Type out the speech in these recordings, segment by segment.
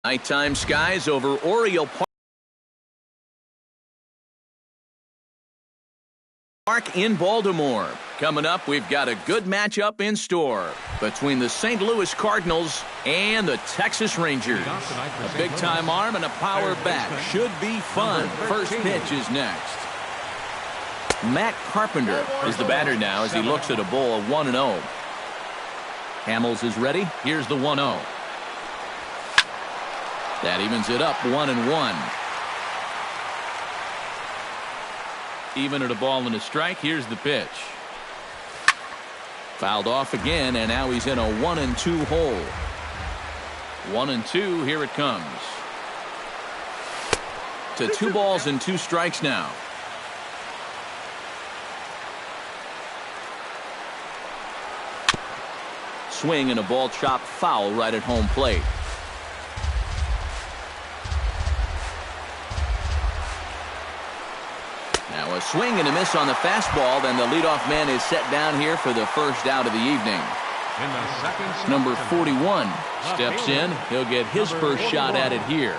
Nighttime skies over Oriole Park in Baltimore. Coming up, we've got a good matchup in store between the St. Louis Cardinals and the Texas Rangers. A big-time arm and a power bat. Should be fun. First pitch is next. Matt Carpenter is the batter now as he looks at a ball of 1-0. Hamels is ready. Here's the 1-0. That evens it up 1-1. Even at a ball and a strike. Here's the pitch. Fouled off again, and now he's in a 1-2 hole. 1-2. Here it comes. To 2 balls and 2 strikes now. Swing and a ball chopped foul right at home plate. Now a swing and a miss on the fastball. Then the leadoff man is set down here for the first out of the evening. Number 41 steps in. He'll get his first shot at it here.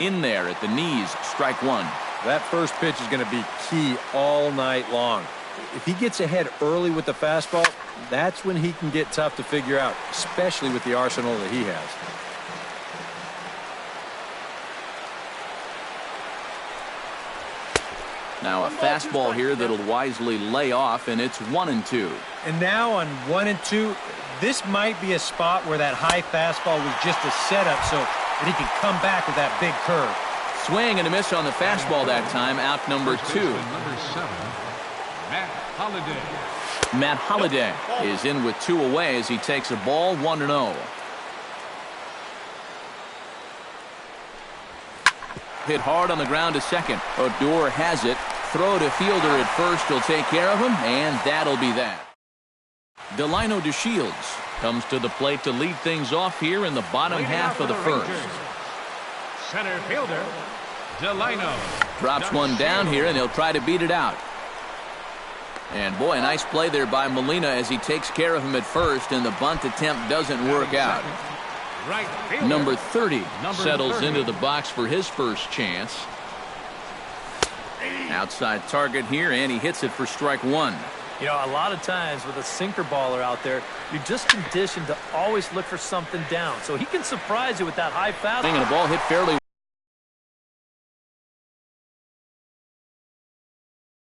In there at the knees, strike 1. That first pitch is going to be key all night long. If he gets ahead early with the fastball, that's when he can get tough to figure out, especially with the arsenal that he has. Now a fastball here that'll wisely lay off, and it's 1-2. And now on 1-2, this might be a spot where that high fastball was just a setup so that he can come back with that big curve. Swing and a miss on the fastball that time. Out number 2. Number 7, Matt Holliday. Matt Holliday is in with 2 away as he takes a ball 1-0. Hit hard on the ground to second. Odor has it. Throw to fielder at first. He'll take care of him, and that'll be that. Delino DeShields comes to the plate to lead things off here in the bottom half of the first. Center fielder, Delino. Drops one down here, and he'll try to beat it out. And boy, a nice play there by Molina as he takes care of him at first, and the bunt attempt doesn't work out. Number 30 settles into the box for his first chance. Outside target here, and he hits it for strike 1. You know, a lot of times with a sinker baller out there, you're just conditioned to always look for something down. So he can surprise you with that high fastball. And a ball hit fairly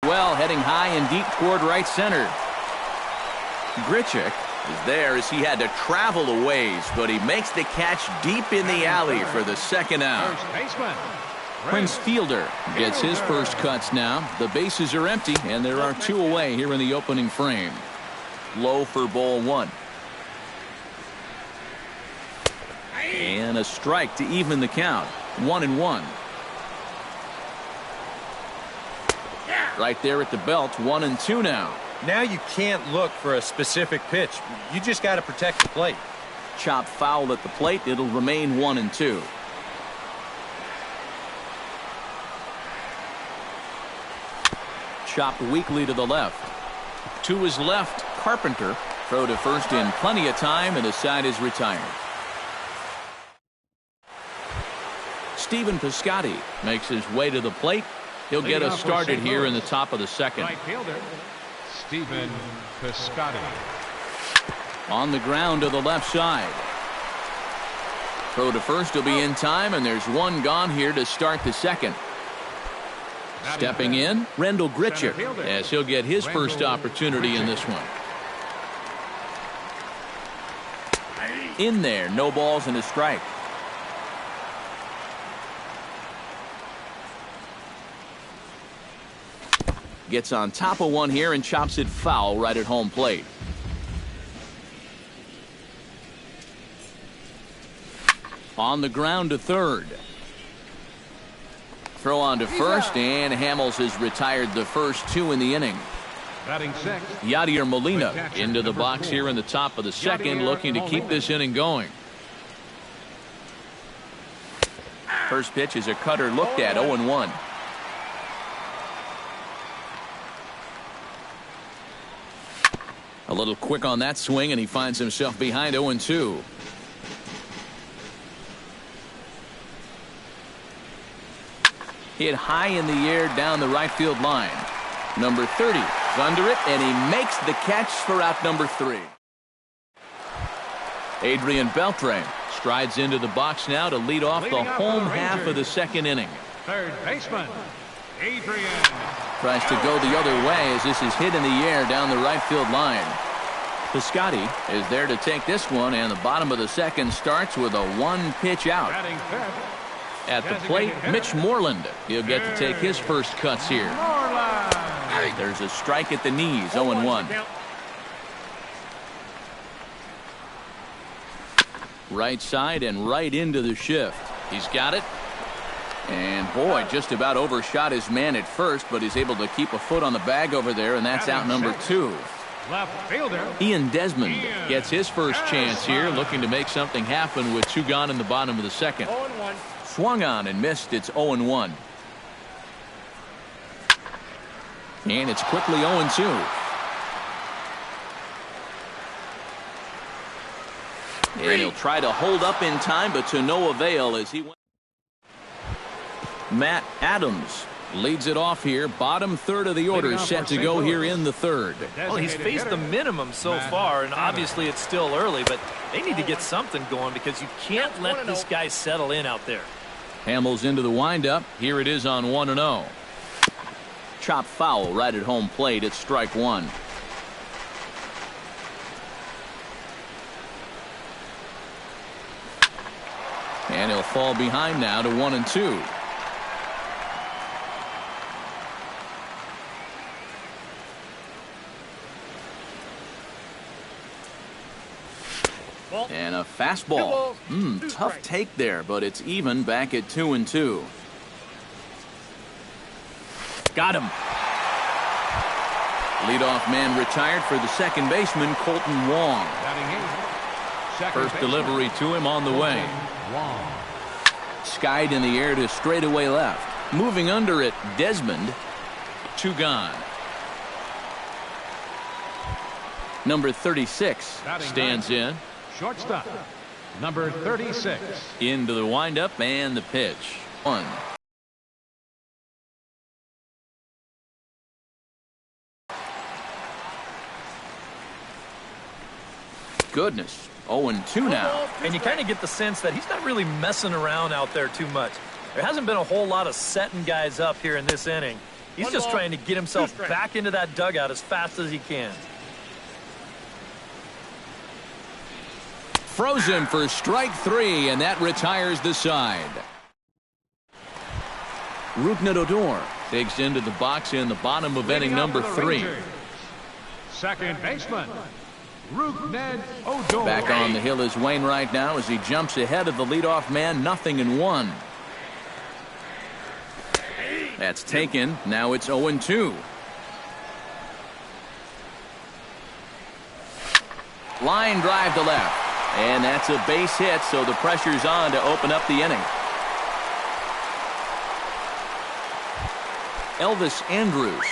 well, heading high and deep toward right center. Grichuk is there as he had to travel a ways, but he makes the catch deep in the alley for the second out. Prince Fielder gets his first cuts now. The bases are empty, and there are 2 away here in the opening frame. Low for ball 1. And a strike to even the count. 1-1. Right there at the belt. 1-2 now. Now you can't look for a specific pitch. You just got to protect the plate. Chop foul at the plate. It'll remain 1-2. Chopped weakly to the left. To his left, Carpenter. Throw to first in plenty of time, and the side is retired. Steven Piscotty makes his way to the plate. He'll get us started here in the top of the second. Right fielder, Steven Piscotty. On the ground to the left side. Throw to first will be in time, and there's one gone here to start the second. Stepping in, Rendell Grichuk, as he'll get his first opportunity in this one. In there, no balls and a strike. Gets on top of one here and chops it foul right at home plate. On the ground to third. Throw on to first, and Hamels has retired the first 2 in the inning. Batting sixth, Yadier Molina into the box here in the top of the second, looking to keep this inning going. First pitch is a cutter looked at, 0-1. A little quick on that swing, and he finds himself behind 0-2. Hit high in the air down the right field line. Number 30 is under it, and he makes the catch for out number 3. Adrian Beltre strides into the box now to lead off the home half of the second inning. Third baseman, Adrian. Tries to go the other way as this is hit in the air down the right field line. Piscotty is there to take this one, and the bottom of the second starts with a 1-pitch out. Batting fifth. At the plate, Mitch Moreland. He'll get to take his first cuts here. There's a strike at the knees, 0-1. Right side and right into the shift. He's got it. And boy, just about overshot his man at first, but he's able to keep a foot on the bag over there, and that's out number 2. Left fielder Ian Desmond gets his first chance here, looking to make something happen with 2 gone in the bottom of the second. 0-1. Swung on and missed. It's 0-1. And it's quickly 0-2. And he'll try to hold up in time, but to no avail as he went. Matt Adams leads it off here. Bottom third of the order set to go here in the third. Well, he's faced the minimum so far, and obviously it's still early, but they need to get something going because you can't let this guy settle in out there. Hamels into the windup. Here it is on 1-0. Chop foul right at home plate. It's strike 1. And he'll fall behind now to 1-2. And a fastball. Tough take there, but it's even back at 2-2. Got him. Leadoff man retired for the second baseman, Colton Wong. First delivery to him on the way. Skied in the air to straightaway left. Moving under it, Desmond. 2 gone. Number 36 stands in. Shortstop, number 36. Into the windup and the pitch. 1. Goodness. 0-2 now. And you kind of get the sense that he's not really messing around out there too much. There hasn't been a whole lot of setting guys up here in this inning. He's just trying to get himself back into that dugout as fast as he can. Frozen for strike 3, and that retires the side. Rougned Odor takes into the box in the bottom of inning number 3. Second baseman, Rougned Odor. Back on the hill is Wainwright now as he jumps ahead of the leadoff man. 0-1. That's taken. Now it's 0-2. Line drive to left. And that's a base hit, so the pressure's on to open up the inning. Elvis Andrus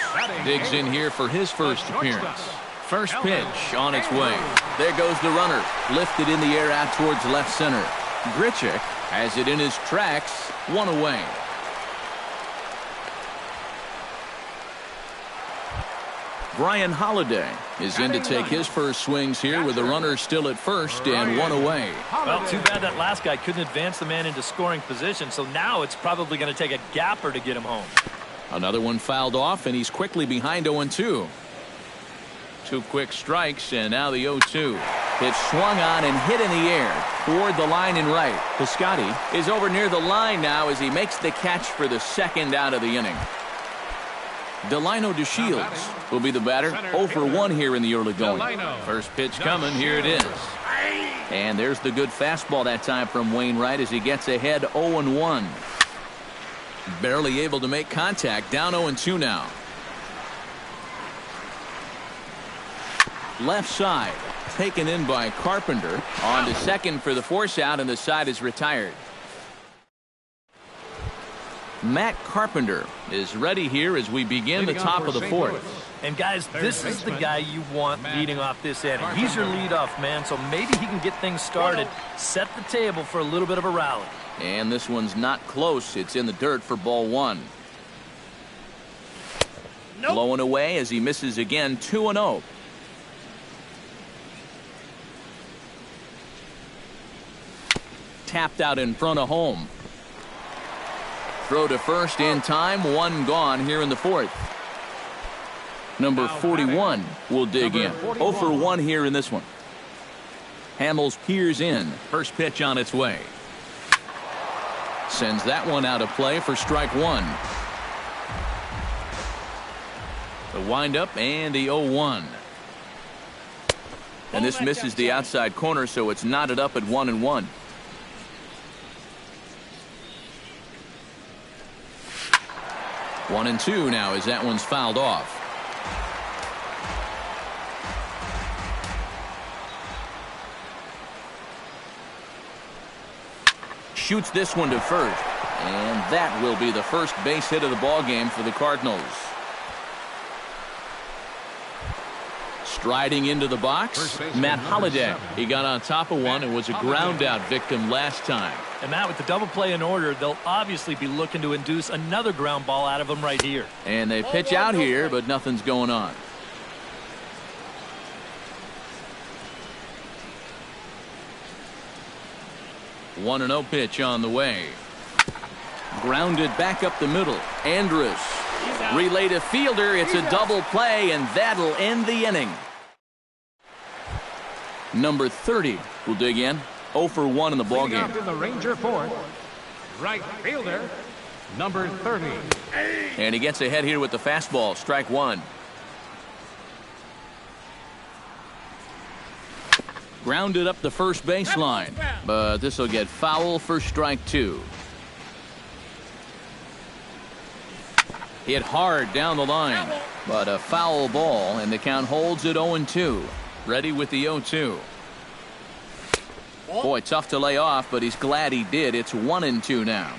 digs in here for his first appearance. First pitch on its way. There goes the runner. Lifted in the air out towards left center. Grichuk has it in his tracks. 1 away. Brian Holiday is in to take his first swings here with the runner still at first and 1 away. Well, too bad that last guy couldn't advance the man into scoring position, so now it's probably going to take a gapper to get him home. Another one fouled off, and he's quickly behind 0-2. 2 quick strikes, and now the 0-2. Pitch swung on and hit in the air toward the line and right. Piscotty is over near the line now as he makes the catch for the second out of the inning. Delino DeShields will be the batter. 0 for 1 here in the early going. First pitch coming. Here it is. And there's the good fastball that time from Wainwright as he gets ahead 0-1. Barely able to make contact. Down 0-2 now. Left side. Taken in by Carpenter. On to second for the force out, and the side is retired. Matt Carpenter is ready here as we begin the top of the 4th. And guys, this is the guy you want leading off this inning. He's your leadoff man, so maybe he can get things started, set the table for a little bit of a rally. And this one's not close. It's in the dirt for ball one. Blowing away as he misses again. 2-0. Tapped out in front of home. Throw to first in time. One gone here in the fourth. Number 41 will dig in. 0 for 1 here in this one. Hamels peers in. First pitch on its way. Sends that one out of play for strike one. The windup and the 0-1. And this misses the outside corner, so it's knotted up at 1-1. One and two now as that one's fouled off. Shoots this one to first, and that will be the first base hit of the ball game for the Cardinals. Striding into the box, Matt Holliday. He got on top of one and was a ground out victim last time. And Matt, with the double play in order, they'll obviously be looking to induce another ground ball out of him right here. And they pitch out here, but nothing's going on. One and 0 pitch on the way. Grounded back up the middle. Andrus relay to fielder. It's a double play, and that'll end the inning. Number 30 will dig in. 0 for 1 in the ball game. In the Ranger fourth, right fielder, number 30. And he gets ahead here with the fastball. Strike one. Grounded up the first baseline, but this will get foul for strike two. Hit hard down the line, but a foul ball, and the count holds at 0-2. Ready with the 0-2. Boy, tough to lay off, but he's glad he did. It's 1-2 now.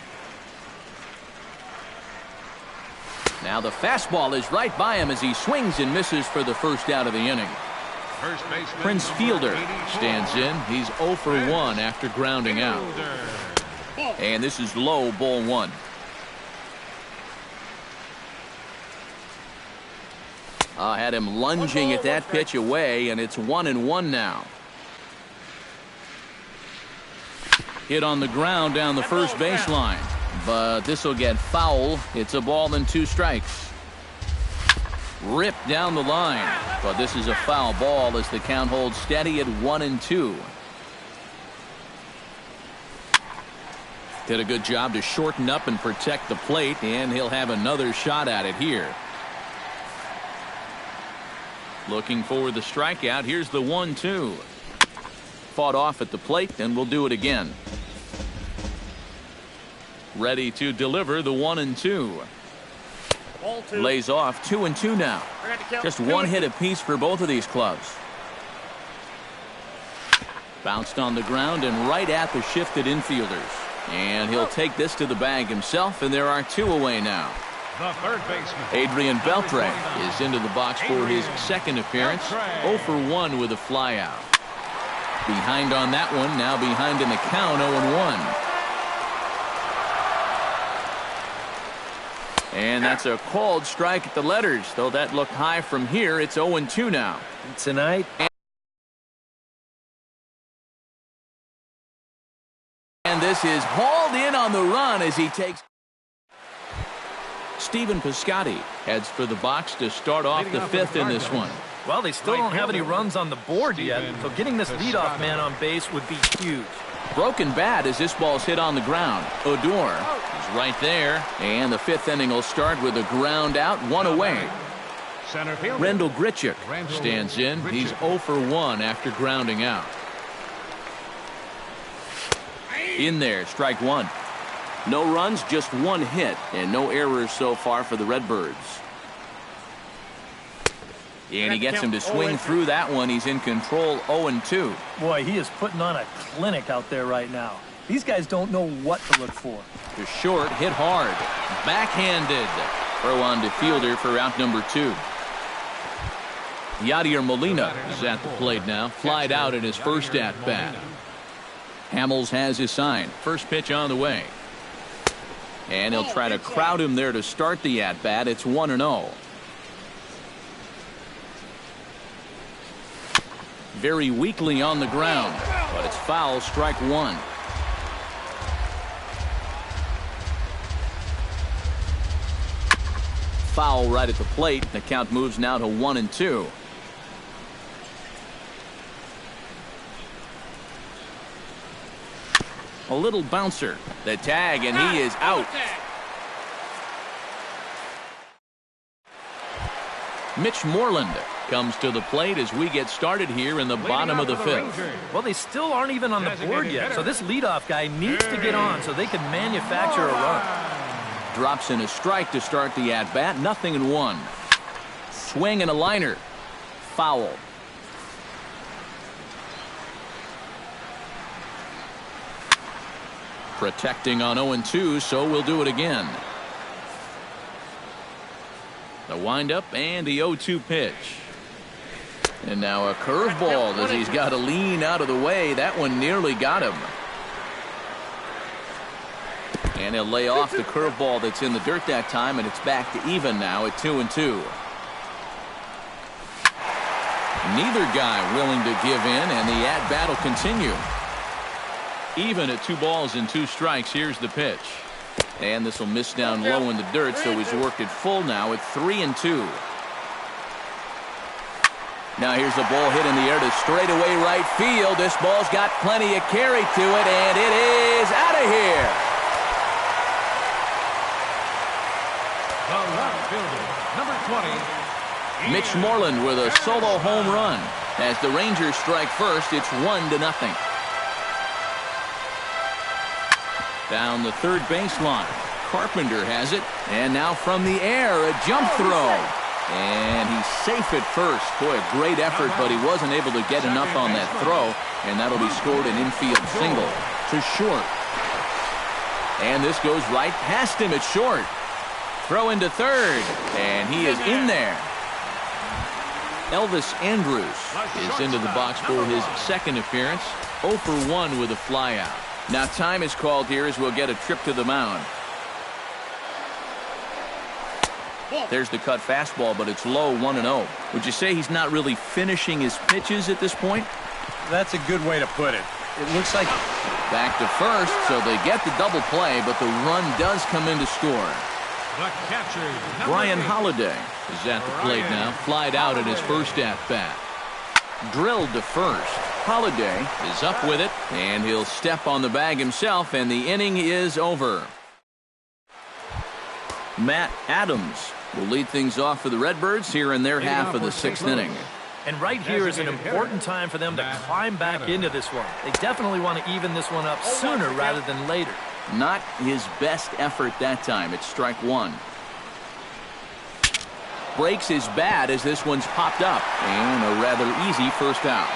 Now the fastball is right by him as he swings and misses for the first out of the inning. Prince Fielder stands in. He's 0 for 1 after grounding out. And this is low, ball one. Had him lunging at that pitch away, and it's 1-1 now. Hit on the ground down the first baseline, but this will get foul. It's a ball and 2 strikes. Ripped down the line, but this is a foul ball as the count holds steady at 1-2. Did a good job to shorten up and protect the plate, and he'll have another shot at it here. Looking for the strikeout. Here's the 1-2. Fought off at the plate, and we'll do it again. Ready to deliver the 1-2. Lays off 2-2 now. Just one hit apiece for both of these clubs. Bounced on the ground and right at the shifted infielders. And he'll take this to the bag himself, and there are 2 away now. The third baseman, Adrian Beltre, is into the box for his second appearance. 0 for 1 with a flyout. Behind on that one, now behind in the count, 0-1. And that's a called strike at the letters, though that looked high from here. It's 0-2 now. Tonight. And this is hauled in on the run as he takes. Stephen Piscotty heads for the box to start off the 5th in this one. Well, they still don't have any runs on the board yet, so getting this leadoff man on base would be huge. Broken bat as this ball's hit on the ground. Odor is right there, and the 5th inning will start with a ground out, 1 away. Rendell Grichuk stands in. He's 0 for 1 after grounding out. In there, strike one. No runs, just 1 hit, and no errors so far for the Redbirds. And he gets him to swing through that one. He's in control, 0-2. Boy, he is putting on a clinic out there right now. These guys don't know what to look for. To short, hit hard. Backhanded. Throw on to fielder for out number 2. Yadier Molina is at the plate now. Flied out in his first at-bat. Hamels has his sign. First pitch on the way. And he'll try to crowd him there to start the at-bat. It's 1-0. Very weakly on the ground, but it's foul, strike one. Foul right at the plate. The count moves now to 1-2. A little bouncer. The tag, and he is out. Mitch Moreland comes to the plate as we get started here in the bottom of the fifth. Well, they still aren't even on the board yet, so this leadoff guy needs to get on so they can manufacture a run. Drops in a strike to start the at-bat. 0-1. Swing and a liner. Foul. Protecting on 0-2, so we'll do it again. The windup and the 0-2 pitch. And now a curveball as he's got to lean out of the way. That one nearly got him. And he'll lay off the curveball that's in the dirt that time, and it's back to even now at 2-2. Neither guy willing to give in, and the at-bat will continue. Even at 2 balls and 2 strikes. Here's the pitch. And this will miss down low in the dirt, so he's worked it full now at 3-2. Now here's the ball hit in the air to straightaway right field. This ball's got plenty of carry to it, and it is out of here. The left fielder, number 20. Mitch Moreland with a solo home run. As the Rangers strike first, it's 1-0. Down the third baseline. Carpenter has it. And now from the air, a jump throw. And he's safe at first. Boy, a great effort, but he wasn't able to get enough on that throw. And that'll be scored an infield single to short. And this goes right past him at short. Throw into third. And he is in there. Elvis Andrus is into the box for his second appearance. 0 for 1 with a flyout. Now time is called here as we'll get a trip to the mound. There's the cut fastball, but it's low, 1-0. Would you say he's not really finishing his pitches at this point? That's a good way to put it. It looks like back to first, so they get the double play, but the run does come in to score. The catcher, Brian Holliday is at the plate now. Flied out at his first at-bat. Drilled to first. Holliday is up with it, and he'll step on the bag himself, and the inning is over. Matt Adams will lead things off for the Redbirds here in their half of the 6th inning. And right here is an important time for them to climb back into this one. They definitely want to even this one up sooner rather than later. Not his best effort that time. It's strike one. Breaks his bat as this one's popped up. And a rather easy first out.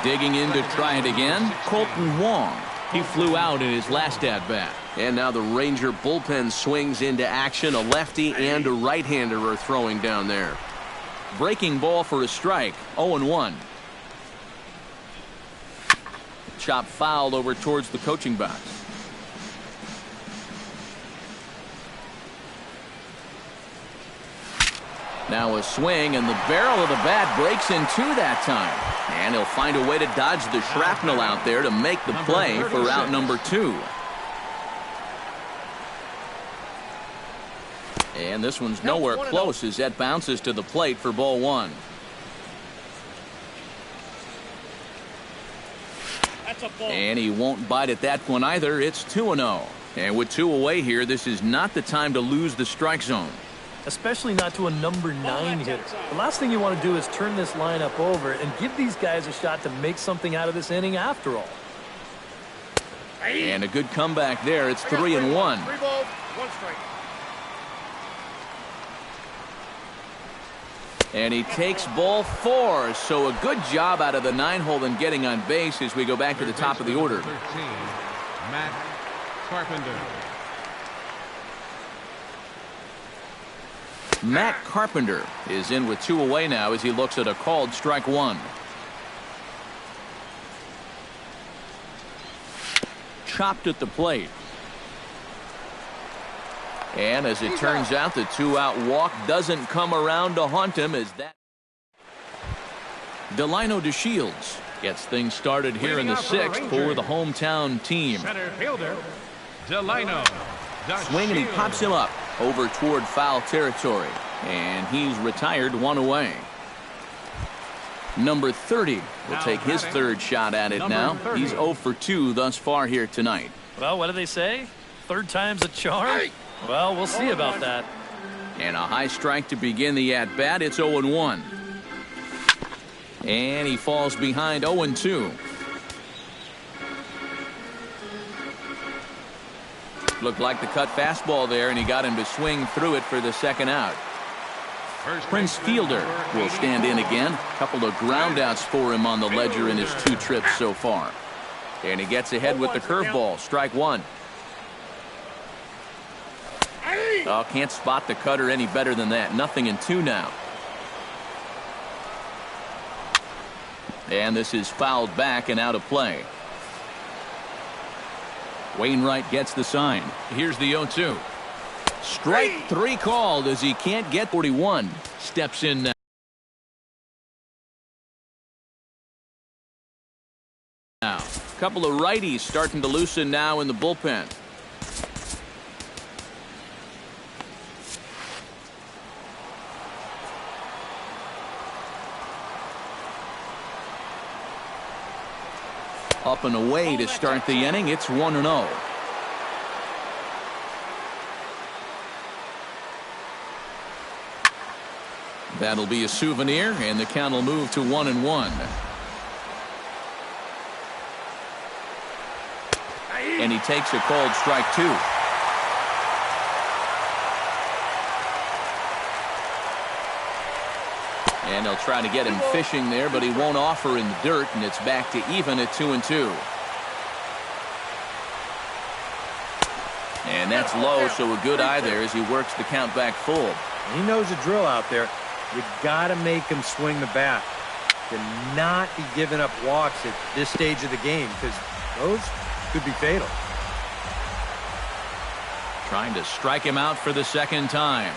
Digging in to try it again, Colton Wong. He flew out in his last at-bat. And now the Ranger bullpen swings into action. A lefty and a right-hander are throwing down there. Breaking ball for a strike. 0-1. Chop fouled over towards the coaching box. Now a swing, and the barrel of the bat breaks in two that time. And he'll find a way to dodge the shrapnel out there to make the play for out number 2. And this one's nowhere close as that bounces to the plate for ball 1. And he won't bite at that one either. It's 2-0. And with 2 away here, this is not the time to lose the strike zone. Especially not to a number 9 hitter. The last thing you want to do is turn this lineup over and give these guys a shot to make something out of this inning after all. And a good comeback there. It's 3-1. 3 balls, 1 strike. And he takes ball 4. So a good job out of the 9-hole in getting on base as we go back to the top of the order. 13, Matt Carpenter. Matt Carpenter is in with 2 away now as he looks at a called strike 1. chopped at the plate. And as it turns out, the 2-out walk doesn't come around to haunt him as that. Delino DeShields gets things started here in the 6th for the hometown team. Center fielder, Delino. Swing, and he pops him up over toward foul territory. And he's retired 1 away. Number 30 will take his 3rd shot at it now. He's 0 for 2 thus far here tonight. Well, what do they say? 3rd time's a charm? Well, we'll see about that. And a high strike to begin the at-bat. It's 0-1. And he falls behind 0-2. Looked like the cut fastball there, and he got him to swing through it for the 2nd out. Prince Fielder will stand in again. A couple of groundouts for him on the ledger in his 2 trips so far. And he gets ahead with the curveball. Strike 1. Oh, can't spot the cutter any better than that. 0-2 now. And this is fouled back and out of play. Wainwright gets the sign. Here's the 0-2. Strike 3 called as he can't get 41. Steps in now. A couple of righties starting to loosen now in the bullpen. Up and away to start the inning. It's 1-0. That'll be a souvenir, and the count will move to 1-1. And he takes a called strike 2. And they'll try to get him fishing there, but he won't offer in the dirt, and it's back to even at 2-2. And that's low, so a good eye there as he works the count back full. He knows the drill out there. You got to make him swing the bat. Cannot be giving up walks at this stage of the game, because those could be fatal. Trying to strike him out for the 2nd time.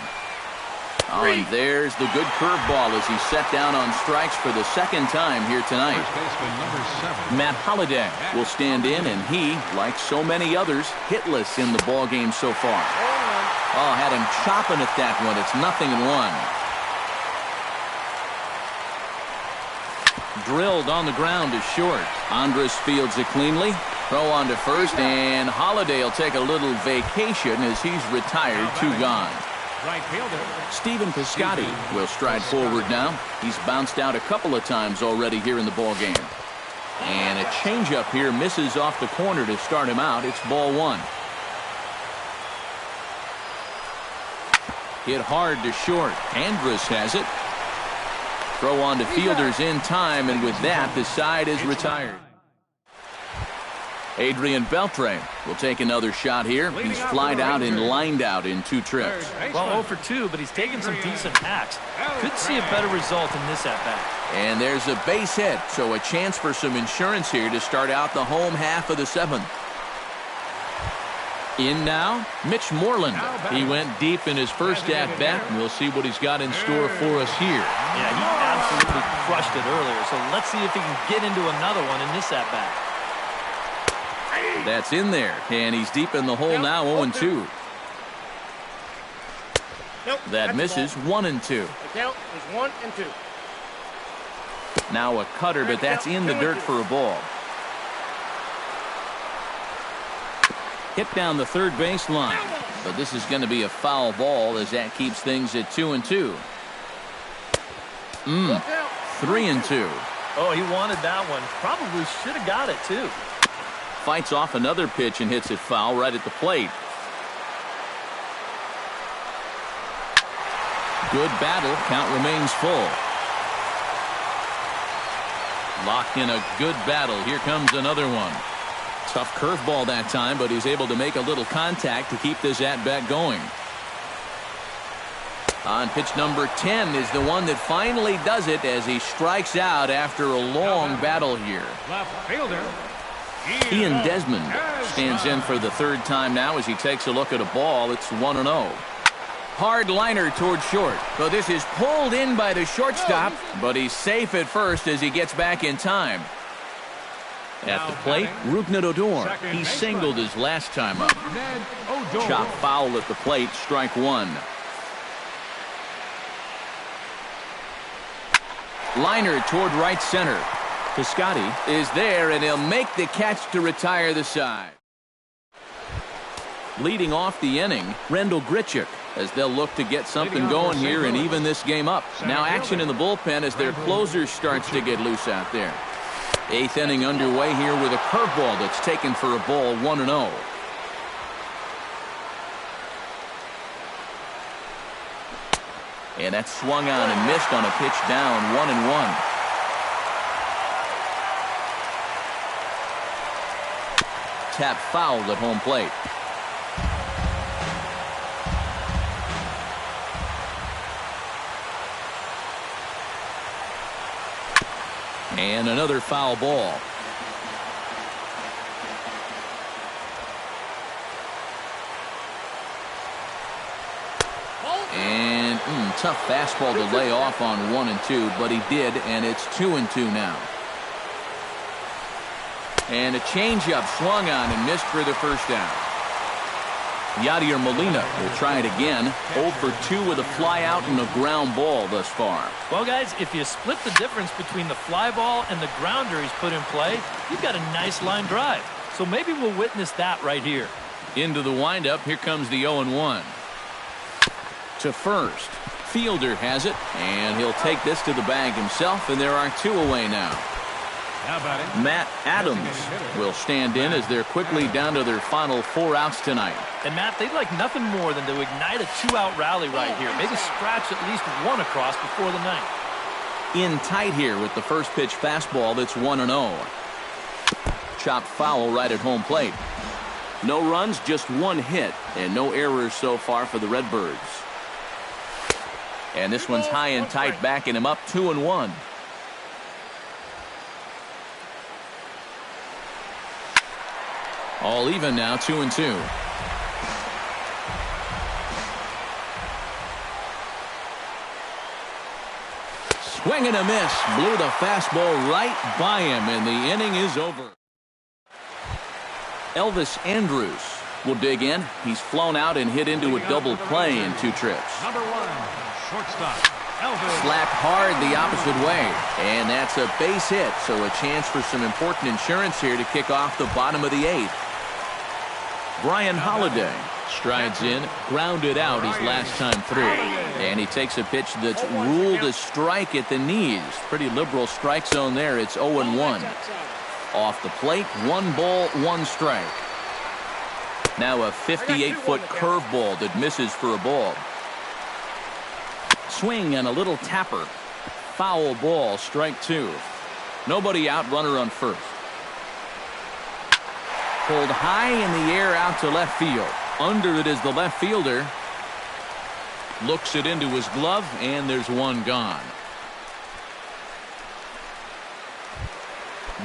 Oh, and there's the good curveball as he's set down on strikes for the 2nd time here tonight. Matt Holliday will stand in, and he, like so many others, hitless in the ball game so far. Oh, had him chopping at that one. It's 0-1. Drilled on the ground to short. Andrus fields it cleanly. Throw on to first, and Holliday will take a little vacation as he's retired. 2 gone. Right fielder. Stephen Piscotty will stride forward now. He's bounced out a couple of times already here in the ball game. And a changeup here misses off the corner to start him out. It's ball 1. Hit hard to short. Andrus has it. Throw on to fielders in time, and with that, the side is retired. Adrian Beltre will take another shot here. He's flied out and lined out in 2 trips. Well, 0 for 2, but he's taken some decent hacks. Could see a better result in this at-bat. And there's a base hit, so a chance for some insurance here to start out the home half of the 7th. In now, Mitch Moreland. He went deep in his first at-bat, and we'll see what he's got in store for us here. Yeah, he absolutely crushed it earlier, so let's see if he can get into another one in this at-bat. That's in there, and he's deep in the hole now, 0-2. That misses, 1-2. The count is 1-2. Now a cutter, but that's in the dirt for a ball. Hit down the third base line, but this is going to be a foul ball as that keeps things at 2-2. 3-2. Oh, he wanted that one. Probably should have got it, too. Fights off another pitch and hits it foul right at the plate. Good battle. Count remains full. Locked in a good battle. Here comes another one. Tough curveball that time, but he's able to make a little contact to keep this at-bat going. On pitch number 10 is the one that finally does it as he strikes out after a long battle here. Left fielder, Ian Desmond stands in for the third time now as he takes a look at a ball. It's 1-0. Hard liner toward short. So this is pulled in by the shortstop, but he's safe at first as he gets back in time. At the plate, Ruknit Odor. He singled his last time up. Chop foul at the plate, strike one. Liner toward right center. Piscotti is there, and he'll make the catch to retire the side. Leading off the inning, Rendell Grichuk, as they'll look to get something going here and even this game up. Now action in the bullpen as their closer starts to get loose out there. Eighth inning underway here with a curveball that's taken for a ball, 1-0. And that's swung on and missed on a pitch down, 1-1. Tap fouled at home plate. And another foul ball. And tough fastball to lay off on 1-2, but he did, and it's 2-2 now. And a changeup swung on and missed for the first down. Yadier Molina will try it again. 0 for 2 with a fly out and a ground ball thus far. Well, guys, if you split the difference between the fly ball and the grounder he's put in play, you've got a nice line drive. So maybe we'll witness that right here. Into the windup, here comes the 0-1. To first. Fielder has it, and he'll take this to the bag himself, and there are 2 away now. Matt Adams will stand in as they're quickly down to their final 4 outs tonight. And Matt, they'd like nothing more than to ignite a 2-out rally right here. Maybe scratch at least 1 across before the ninth. In tight here with the first pitch fastball that's 1-0. Chopped foul right at home plate. No runs, just 1 hit, and no errors so far for the Redbirds. And this one's high and tight, backing him up, 2-1. All even now, 2-2. Swing and a miss. Blew the fastball right by him, and the inning is over. Elvis Andrus will dig in. He's flown out and hit into a double play in 2 trips. Number 1, shortstop, Elvis. Slapped hard the opposite way, and that's a base hit, so a chance for some important insurance here to kick off the bottom of the 8th. Brian Holiday strides in, grounded out his last time through, and he takes a pitch that's ruled a strike at the knees. Pretty liberal strike zone there. It's 0-1. Off the plate, 1 ball, 1 strike. Now a 58-foot curveball that misses for a ball. Swing and a little tapper. Foul ball, strike 2. Nobody out, runner on first. Pulled high in the air out to left field. Under it is the left fielder. Looks it into his glove, and there's 1 gone.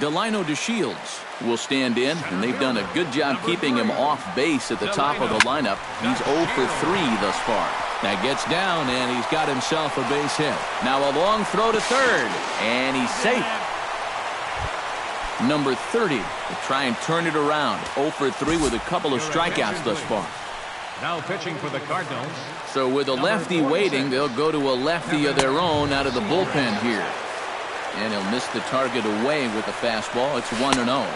Delino DeShields will stand in, and they've done a good job keeping him off base at the top of the lineup. He's 0 for 3 thus far. Now gets down, and he's got himself a base hit. Now a long throw to third, and he's safe. Number 30 will try and turn it around. 0 for 3 with a couple of strikeouts thus far. Now pitching for the Cardinals. So with a lefty waiting, they'll go to a lefty of their own out of the bullpen here. And he'll miss the target away with the fastball. It's 1-0.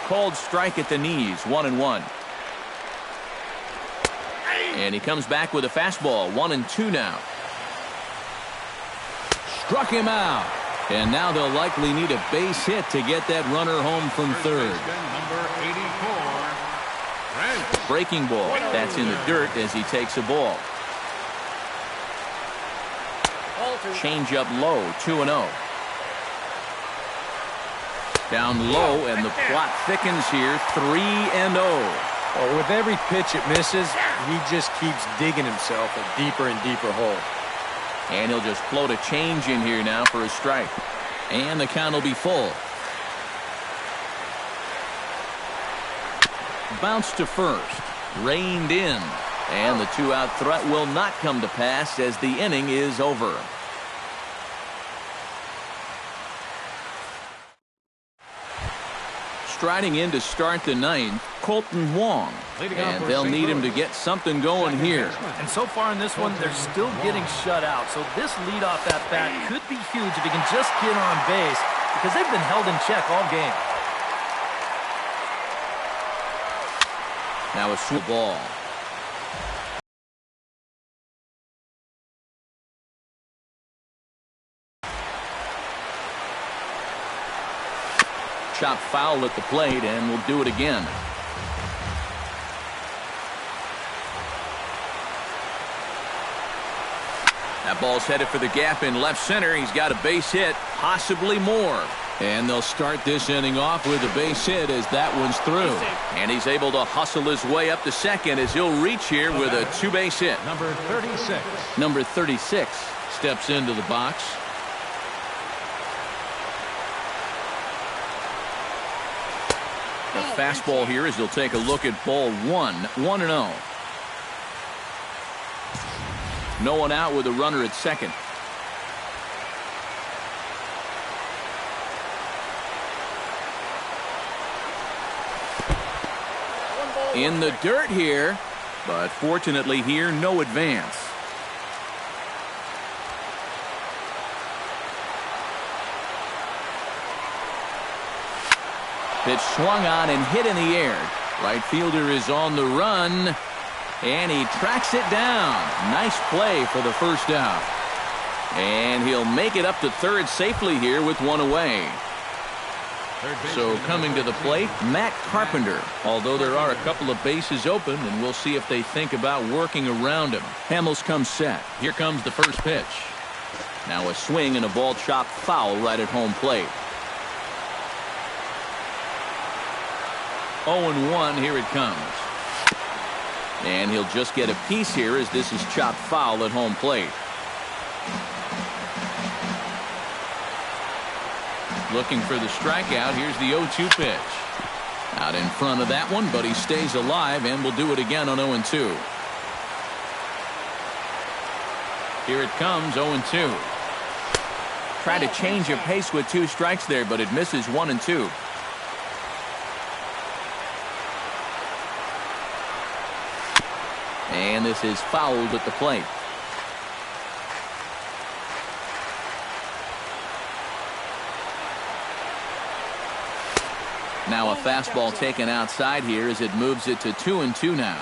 Called strike at the knees, 1-1. And he comes back with a fastball, 1-2 now. Struck him out. And now they'll likely need a base hit to get that runner home from third. Number 84. Breaking ball. That's in the dirt as he takes a ball. Change up low, 2-0. Down low, and the plot thickens here, 3-0. Well, with every pitch it misses, he just keeps digging himself a deeper and deeper hole. And he'll just float a change in here now for a strike. And the count will be full. bounce to first. Reined in. And the two-out threat will not come to pass as the inning is over. Striding in to start the ninth, Colton Wong. And they'll need him to get something going here. And so far in this one, they're still getting shut out. So this leadoff at bat could be huge if he can just get on base, because they've been held in check all game. Now a swoop ball. Chop foul at the plate, and we'll do it again. That ball's headed for the gap in left center. He's got a base hit, possibly more. And they'll start this inning off with a base hit as that one's through. And he's able to hustle his way up to second as he'll reach here with a two-base hit. Number 36. Number 36 steps into the box. The fastball here as he'll take a look at ball one. 1-0. No one out with a runner at second. In the dirt here, but fortunately here, no advance. Pitch swung on and hit in the air. Right fielder is on the run, and he tracks it down. Nice play for the first out. And he'll make it up to third safely here with one away. So coming to the plate, Matt Carpenter. Although there are a couple of bases open, and we'll see if they think about working around him. Hamels comes set. Here comes the first pitch. Now a swing and a ball chopped foul right at home plate. 0-1, here it comes. And he'll just get a piece here as this is chopped foul at home plate. Looking for the strikeout. Here's the 0-2 pitch. Out in front of that one, but he stays alive and will do it again on 0-2. Here it comes, 0-2. Try to change a pace with two strikes there, but it misses 1-2. And this is fouled at the plate. Now a fastball taken outside here as it moves it to 2-2 now.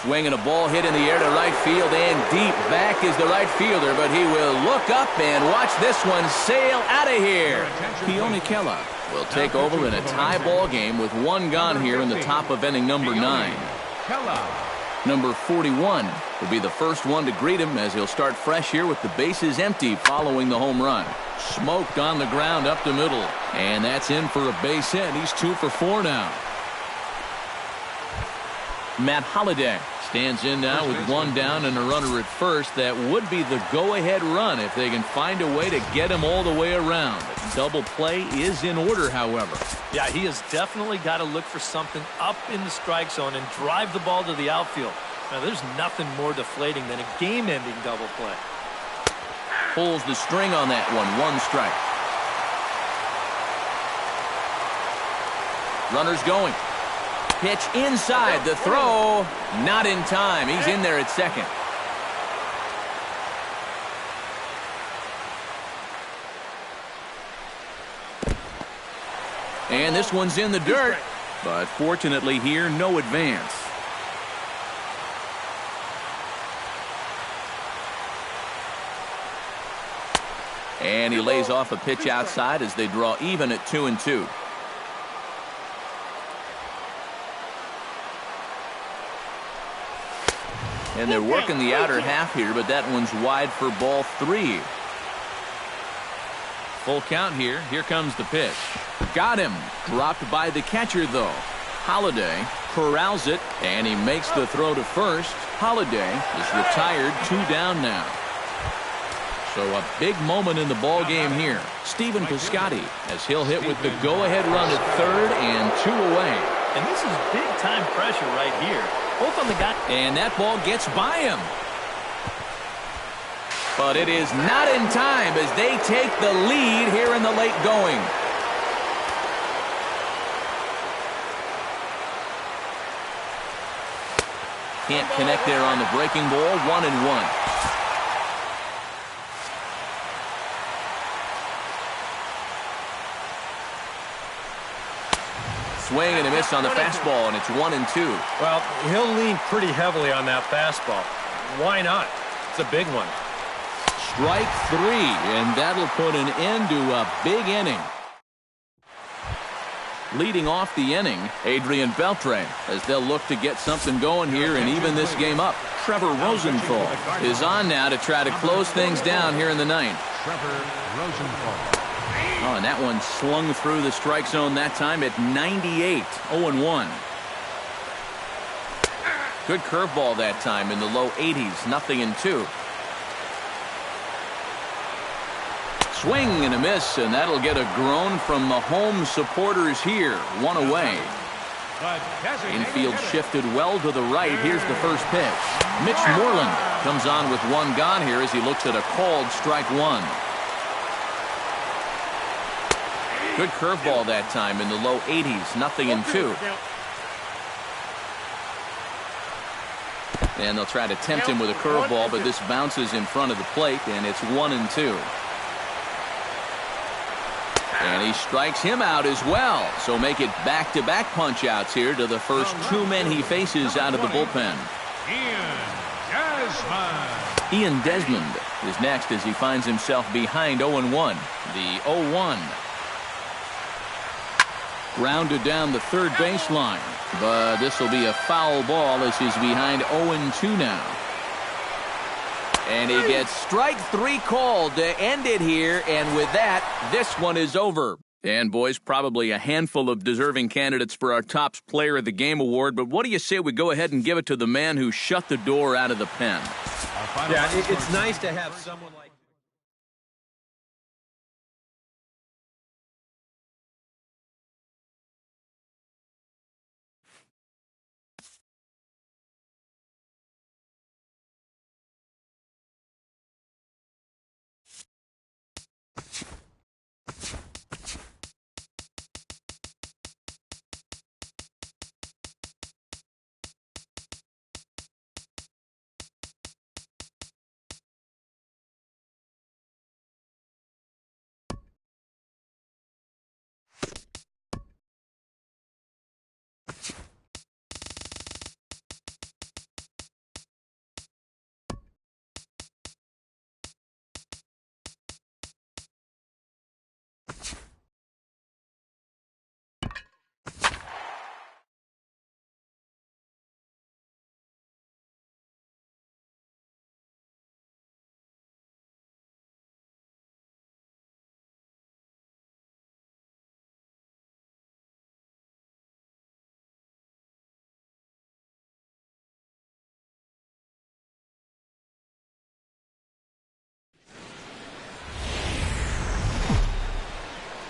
Swing and a ball hit in the air to right field, and deep back is the right fielder, but he will look up and watch this one sail out of here. Keone Kela will take over in a tie ball game with one gone here in the top of inning number 9. Number 41 will be the first one to greet him as he'll start fresh here with the bases empty following the home run. Smoked on the ground up the middle, and that's in for a base hit. He's 2 for 4 now. Matt Holliday stands in now with one down and a runner at first. That would be the go-ahead run if they can find a way to get him all the way around. Double play is in order, however. Yeah, he has definitely got to look for something up in the strike zone and drive the ball to the outfield. Now, there's nothing more deflating than a game-ending double play. Pulls the string on that one. 1 strike. Runners going. Pitch inside. The throw. Not in time. He's in there at second. And this one's in the dirt. But fortunately here, no advance. And he lays off a pitch outside as they draw even at 2-2. And they're working the outer half here, but that one's wide for ball 3. Full count here. Here comes the pitch. Got him. Dropped by the catcher, though. Holliday corrals it, and he makes the throw to first. Holliday is retired, 2 down now. So a big moment in the ball game here. Stephen Piscotty, as he'll hit with the go-ahead run at third and 2 away. And this is big-time pressure right here. Both on the guy. And that ball gets by him. But it is not in time as they take the lead here in the late going. Can't connect there on the breaking ball. 1-1. Swing and a miss on the fastball, and it's 1-2. Well, he'll lean pretty heavily on that fastball. Why not? It's a big one. Strike 3, and that'll put an end to a big inning. Leading off the inning, Adrian Beltre, as they'll look to get something going here and even this game up. Trevor Rosenthal is on now to try to close things down here in the ninth. Trevor Rosenthal. Oh, and that one slung through the strike zone that time at 98, 0-1. Good curveball that time in the low 80s, 0-2. Swing and a miss, and that'll get a groan from the home supporters here. 1 away. Infield shifted well to the right. Here's the first pitch. Mitch Moreland comes on with 1 gone here as he looks at a called strike 1. Good curveball that time in the low 80s, 0-2. And they'll try to tempt him with a curveball, but this bounces in front of the plate, and it's 1-2. And he strikes him out as well. So make it back-to-back punch-outs here to the first 2 men he faces out of the bullpen. Ian Desmond is next as he finds himself behind 0-1. The 0-1. Grounded down the third baseline. But this will be a foul ball as he's behind 0-2 now. And he gets strike 3 called to end it here. And with that, this one is over. And, boys, probably a handful of deserving candidates for our top player of the game award. But what do you say we go ahead and give it to the man who shut the door out of the pen? Yeah, it's nice to have someone like...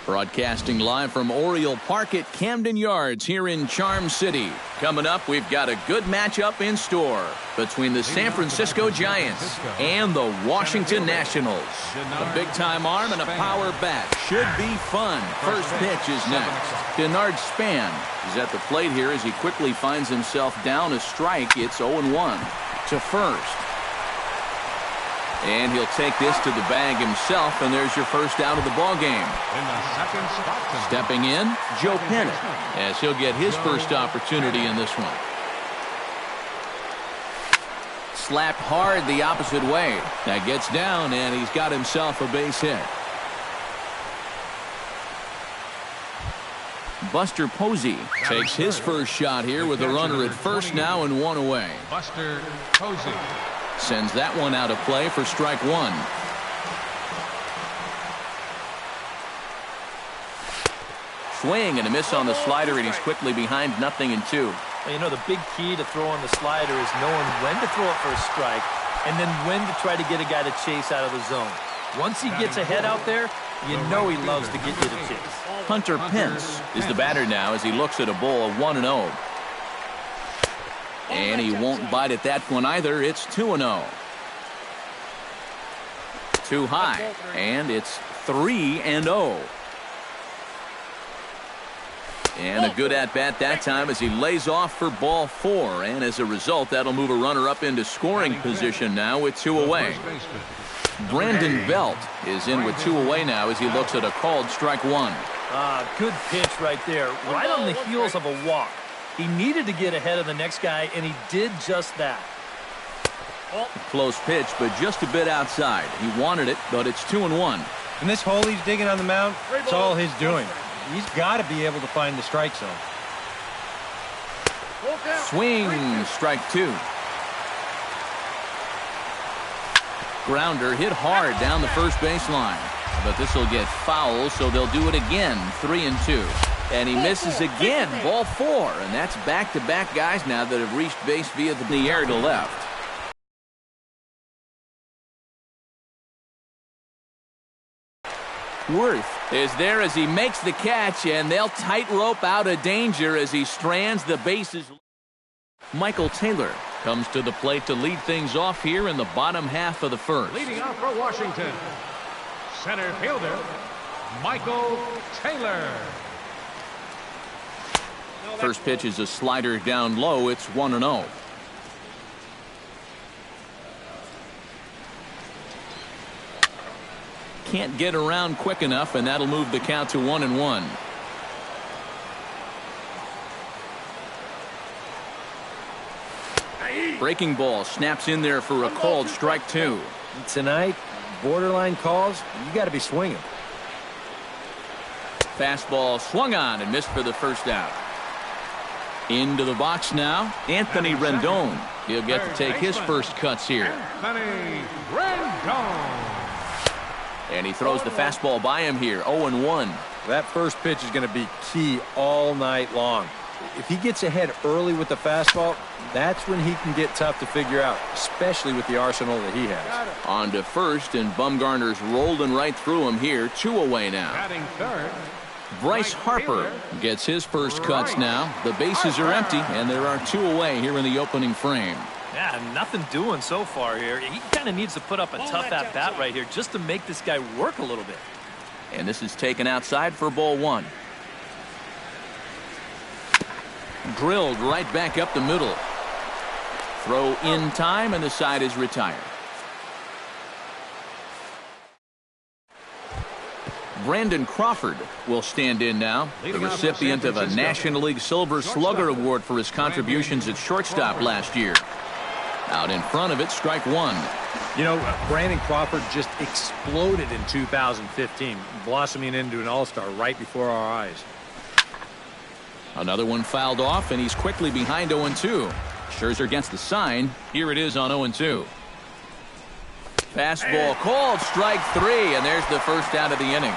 Broadcasting live from Oriole Park at Camden Yards here in Charm City. Coming up, we've got a good matchup in store between the San Francisco Giants and the Washington Nationals. A big-time arm and a power bat. Should be fun. First pitch is next. Denard Span is at the plate here as he quickly finds himself down a strike. It's 0-1 to first. And he'll take this to the bag himself, and there's your first out of the ball game. Stepping in, Joe Pennant, as he'll get his first opportunity in this one. Slapped hard the opposite way. That gets down, and he's got himself a base hit. Buster Posey takes his first shot here with a runner at first now and 1 away. Buster Posey sends that one out of play for strike 1. Swing and a miss on the slider, and he's quickly behind 0-2. Well, you know, the big key to throwing the slider is knowing when to throw it for a strike and then when to try to get a guy to chase out of the zone. Once he gets ahead out there, you know he loves to get you to chase. Hunter Pence is the batter now as he looks at a ball of 1-0. And he won't bite at that one either. It's 2-0. Too high, and it's 3-0. And a good at-bat that time as he lays off for ball 4. And as a result, that'll move a runner up into scoring position now with 2 away. Brandon Belt is in with 2 away now as he looks at a called strike 1. Good pitch right there, right on the heels of a walk. He needed to get ahead of the next guy, and he did just that. Close pitch, but just a bit outside. He wanted it, but it's 2-1. And this hole he's digging on the mound, it's all his doing. He's got to be able to find the strike zone. Swing, strike 2. Grounder hit hard down the first baseline. But this will get foul, so they'll do it again, 3-2. And he misses again, ball 4. And that's back-to-back guys now that have reached base via the air to left. Worth is there as he makes the catch, and they'll tightrope out of danger as he strands the bases. Michael Taylor comes to the plate to lead things off here in the bottom half of the first. Leading off for Washington, center fielder, Michael Taylor. First pitch is a slider down low. It's 1-0. Can't get around quick enough, and that'll move the count to 1-1. Breaking ball snaps in there for a called strike 2. Tonight, borderline calls, you got to be swinging. Fastball swung on and missed for the first out. Into the box now, Anthony Rendon. He'll get to take his first cuts here. Anthony Rendon. And he throws the fastball by him here, 0-1. That first pitch is going to be key all night long. If he gets ahead early with the fastball, that's when he can get tough to figure out, especially with the arsenal that he has. On to first, and Bumgarner's rolling right through him here, 2 away now. Batting third, Bryce Harper gets his first cuts now. The bases are empty, and there are 2 away here in the opening frame. Yeah, nothing doing so far here. He kind of needs to put up a tough at-bat right here just to make this guy work a little bit. And this is taken outside for ball 1. Drilled right back up the middle. Throw in time, and the side is retired. Brandon Crawford will stand in now, the recipient of a National League Silver Slugger Award for his contributions at shortstop last year. Out in front of it, strike 1. You know, Brandon Crawford just exploded in 2015, blossoming into an all-star right before our eyes. Another one fouled off, and he's quickly behind 0-2. Scherzer gets the sign. Here it is on 0-2. Fastball called, strike 3, and there's the first out of the inning.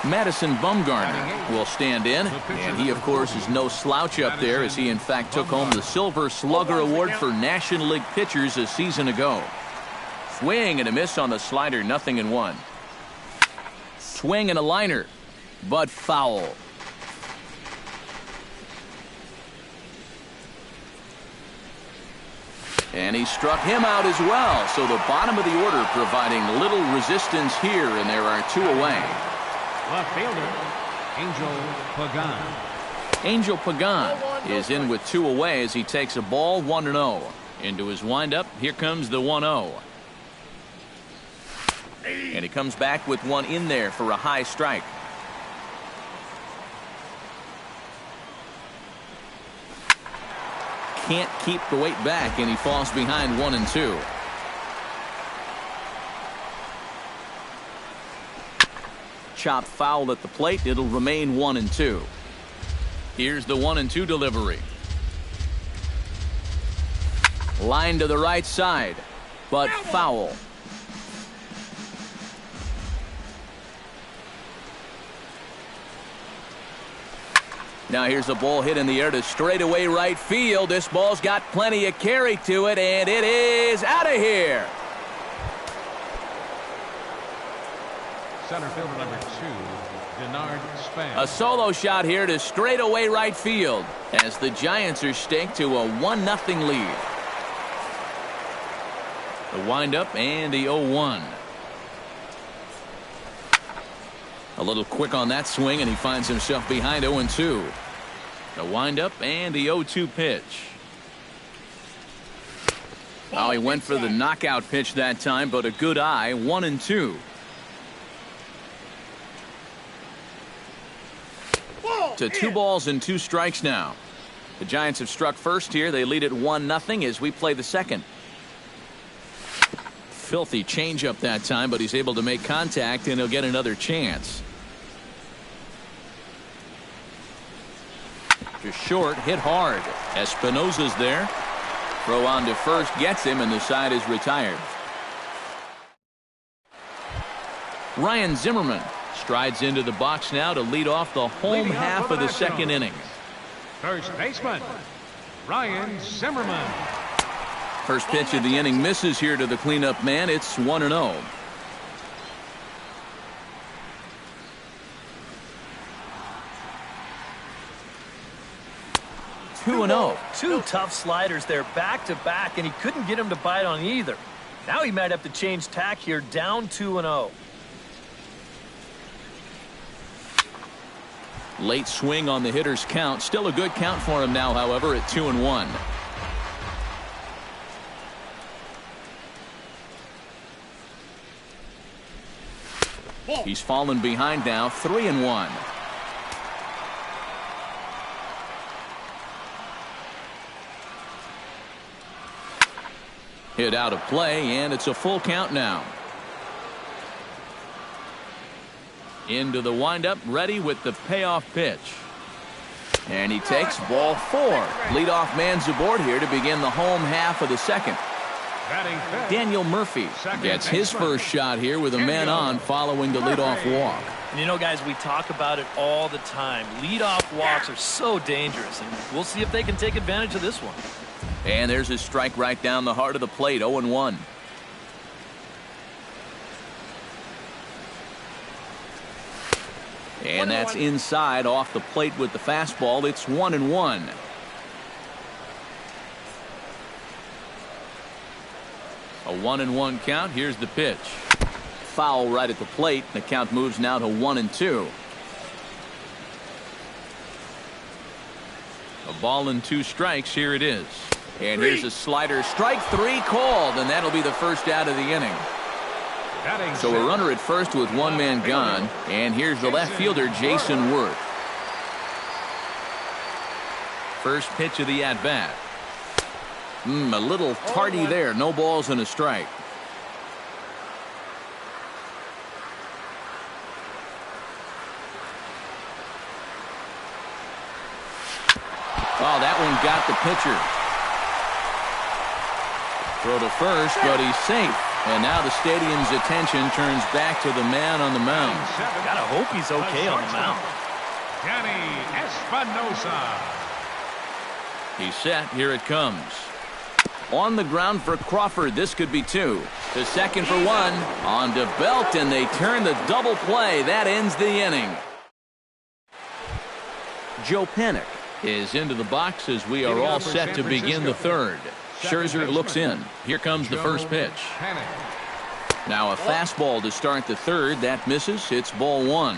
Madison Bumgarner will stand in, and he, of course, is no slouch up there as he, in fact, took home the Silver Slugger Award for National League pitchers a season ago. Swing and a miss on the slider, 0-1. Swing and a liner, but foul. And he struck him out as well, so the bottom of the order providing little resistance here, and there are 2 away. left fielder, Angel Pagan. Angel Pagan is in with 2 away as he takes a ball 1-0. Into his windup, here comes the 1-0. And he comes back with one in there for a high strike. Can't keep the weight back, and he falls behind 1-2. Chopped foul at the plate. It'll remain 1-2. Here's the 1-2 delivery. Line to the right side, but foul. Now here's a ball hit in the air to straightaway right field. This ball's got plenty of carry to it, and it is out of here. center fielder number 2, Denard Span. A solo shot here to straightaway right field as the Giants are staked to a 1-0 lead. The windup and the 0-1. A little quick on that swing, and he finds himself behind 0-2. The windup and the 0-2 pitch. Oh, he went for the knockout pitch that time, but a good eye. 1-2. To 2 balls and 2 strikes now. The Giants have struck first here. They lead it 1-0 as we play the second. Filthy changeup that time, but he's able to make contact, and he'll get another chance. Just short, hit hard. Espinosa's there. Throw on to first gets him, and the side is retired. Ryan Zimmerman strides into the box now to lead off the home half of the second inning. First baseman, Ryan Zimmerman. First pitch of the inning misses here to the cleanup man. It's 1-0. Two tough sliders there back to back, and he couldn't get him to bite on either. Now he might have to change tack here, down 2-0. Late swing on the hitter's count. Still a good count for him now, however, at 2-1. He's fallen behind now, 3-1. Hit out of play, and it's a full count now. Into the windup, ready with the payoff pitch. And he takes ball 4. Leadoff man's aboard here to begin the home half of the second. Daniel Murphy gets his first shot here with a man on following the leadoff walk. And you know, guys, we talk about it all the time. Leadoff walks are so dangerous, and we'll see if they can take advantage of this one. And there's a strike right down the heart of the plate, 0-1. And that's inside off the plate with the fastball. It's 1-1. A 1-1 count. Here's the pitch. Foul right at the plate. The count moves now to 1-2. A ball and 2 strikes. Here it is. And here's a slider. Strike 3 called, and that'll be the first out of the inning. So a runner at first with 1 man gone, and here's the left fielder, Jason Worth. First pitch of the at-bat. A little tardy there. No balls and a strike. Oh, that one got the pitcher. Throw to first, but he's safe. And now the stadium's attention turns back to the man on the mound. Gotta hope he's okay on the mound. Danny Espinosa. He's set. Here it comes. On the ground for Crawford. This could be 2. To second for 1. On to Belt, and they turn the double play. That ends the inning. Joe Panik is into the box as we are all set to begin the third. Scherzer looks in. Here comes the first pitch. Now a fastball to start the third. That misses. It's ball 1.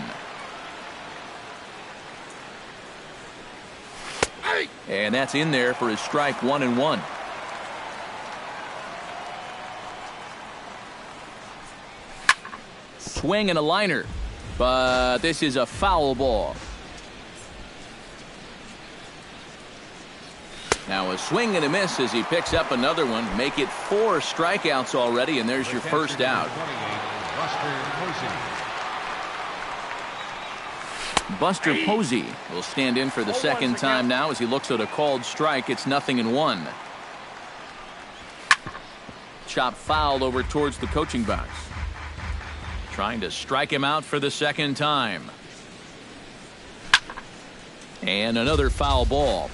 And that's in there for his strike. 1-1. Swing and a liner. But this is a foul ball. Now a swing and a miss as he picks up another one. Make it 4 strikeouts already, and there's your first out. Buster Posey will stand in for the second time now as he looks at a called strike. It's 0-1. Chop fouled over towards the coaching box. Trying to strike him out for the second time. And another foul ball.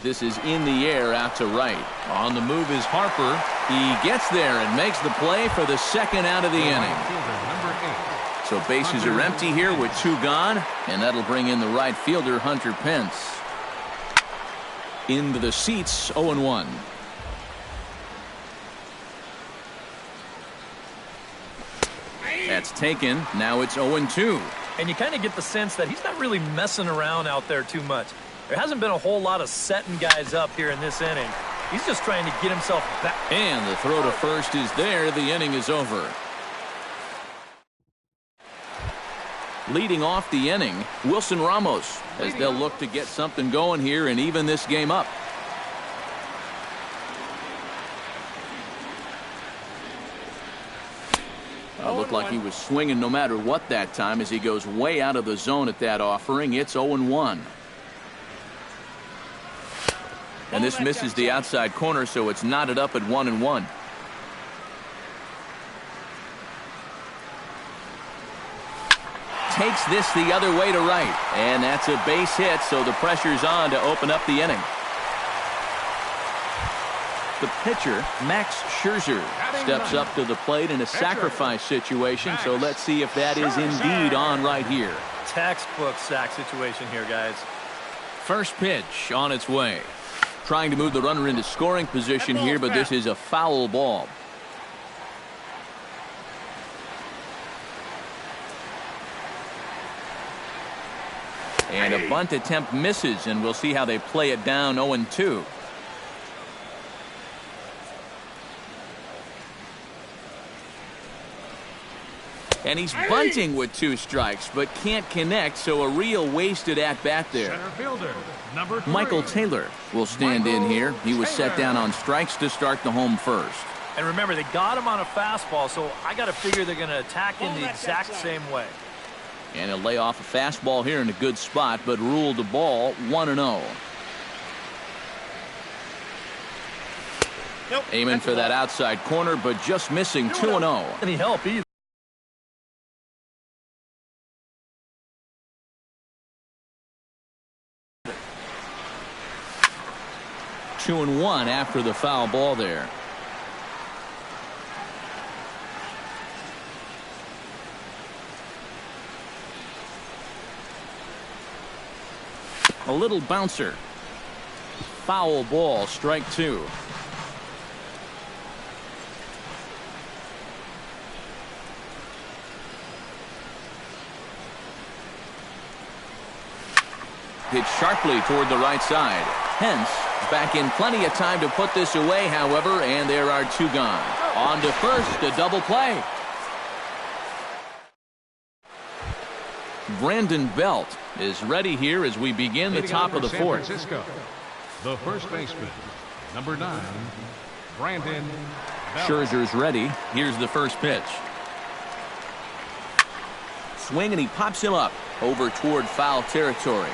this is in the air out to right. On the move is Harper. He gets there and makes the play for the second out of the inning. So bases are empty here with 2 gone, and that'll bring in the right fielder, Hunter Pence. Into the seats, 0-1. That's taken. Now it's 0-2. And you kind of get the sense that he's not really messing around out there too much. There hasn't been a whole lot of setting guys up here in this inning. He's just trying to get himself back. And the throw to first is there. The inning is over. Leading off the inning, Wilson Ramos, as they'll look to get something going here and even this game up. Looked like he was swinging no matter what that time as he goes way out of the zone at that offering. It's 0-1. And this misses the outside corner, so it's knotted up at 1-1. Takes this the other way to right. And that's a base hit, so the pressure's on to open up the inning. The pitcher, Max Scherzer, steps up to the plate in a sacrifice situation, so let's see if that is indeed on right here. Textbook sack situation here, guys. First pitch on its way. Trying to move the runner into scoring position here, but this is a foul ball. And a bunt attempt misses, and we'll see how they play it down 0-2. And he's bunting with 2 strikes, but can't connect, so a real wasted at-bat there. Center fielder, number 3. Michael Taylor will stand in here. He was set down on strikes to start the home first. And remember, they got him on a fastball, so I got to figure they're going to attack him the exact same way. And he'll lay off a fastball here in a good spot, but ruled the ball 1-0. Nope. Aiming for that outside corner, but just missing 2-0. Any help either. Two and 1 after the foul ball there. A little bouncer. Foul ball, strike 2. Hit sharply toward the right side. Pence back in plenty of time to put this away, however, and there are 2 gone. On to first, a double play. Brandon Belt is ready here as we begin the top of the 4th. The first baseman, number 9, Brandon Belt. Scherzer's ready. Here's the first pitch. Swing, and he pops him up over toward foul territory.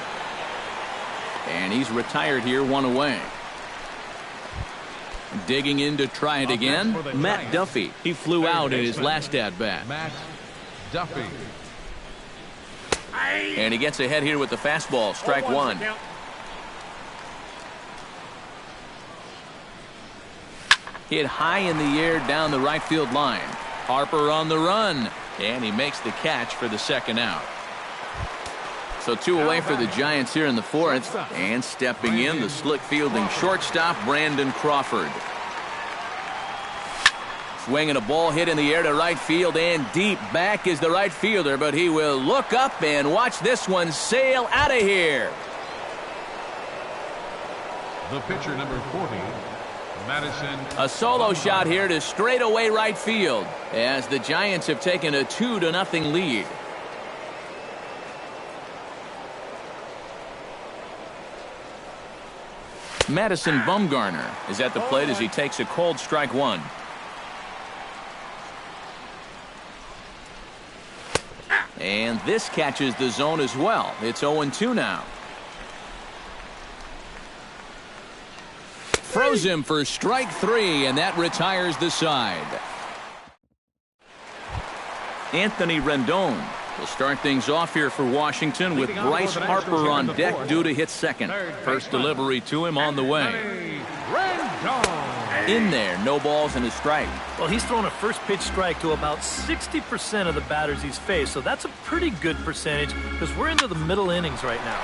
And he's retired here, 1 away. Digging in to try it again, Matt Duffy. He flew out in his last at-bat. Matt Duffy. And he gets ahead here with the fastball, strike 1. Hit high in the air down the right field line. Harper on the run, and he makes the catch for the second out. So 2 away for the Giants here in the 4th. And stepping in, the slick fielding shortstop, Brandon Crawford. Swinging a ball hit in the air to right field, and deep back is the right fielder, but he will look up and watch this one sail out of here. The pitcher, number 40, Madison. A solo shot here to straightaway right field as the Giants have taken a 2-0 lead. Madison Bumgarner is at the plate as he takes a cold strike 1. And this catches the zone as well. It's 0-2 now. Throws him for strike 3, and that retires the side. Anthony Rendon We'll start things off here for Washington with Bryce Harper on deck due to hit second. First delivery to him on the way. In there, no balls and a strike. Well, he's thrown a first pitch strike to about 60% of the batters he's faced, so that's a pretty good percentage because we're into the middle innings right now.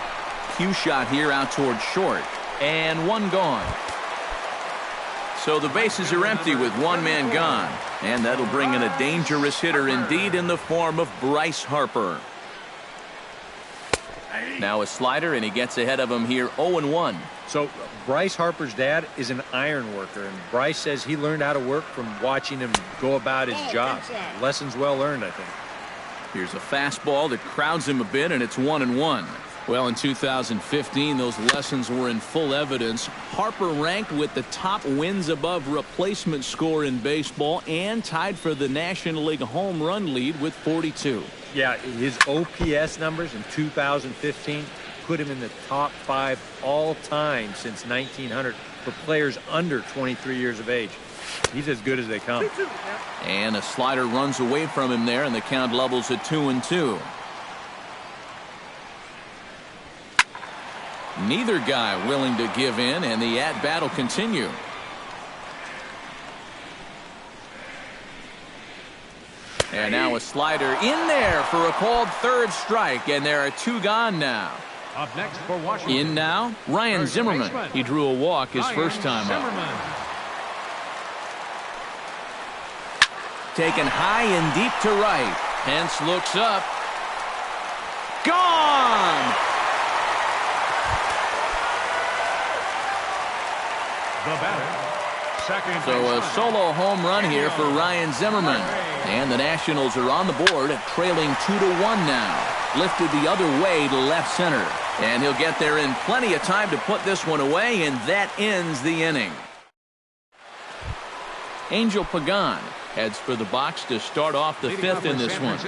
Cue shot here out towards short, and one gone. So the bases are empty with one man gone, and that'll bring in a dangerous hitter indeed in the form of Bryce Harper. Now a slider, and he gets ahead of him here 0-1. So Bryce Harper's dad is an iron worker, and Bryce says he learned how to work from watching him go about his job. Lessons well learned, I think. Here's a fastball that crowds him a bit, and it's 1-1. Well, in 2015, those lessons were in full evidence. Harper ranked with the top wins above replacement score in baseball and tied for the National League home run lead with 42. Yeah, his OPS numbers in 2015 put him in the top 5 all time since 1900 for players under 23 years of age. He's as good as they come. And a slider runs away from him there, and the count levels at 2-2. Neither guy willing to give in, and the at-bat will continue. And now a slider in there for a called third strike, and there are 2 gone now. Up next for Washington. In now, Ryan Zimmerman. He drew a walk his first time up. Taken high and deep to right. Pence looks up. Gone! The batter, second. So a solo home run here for Ryan Zimmerman. And the Nationals are on the board, trailing 2-1 now. Lifted the other way to left center. And he'll get there in plenty of time to put this one away, and that ends the inning. Angel Pagan heads for the box to start off the 5th in this one.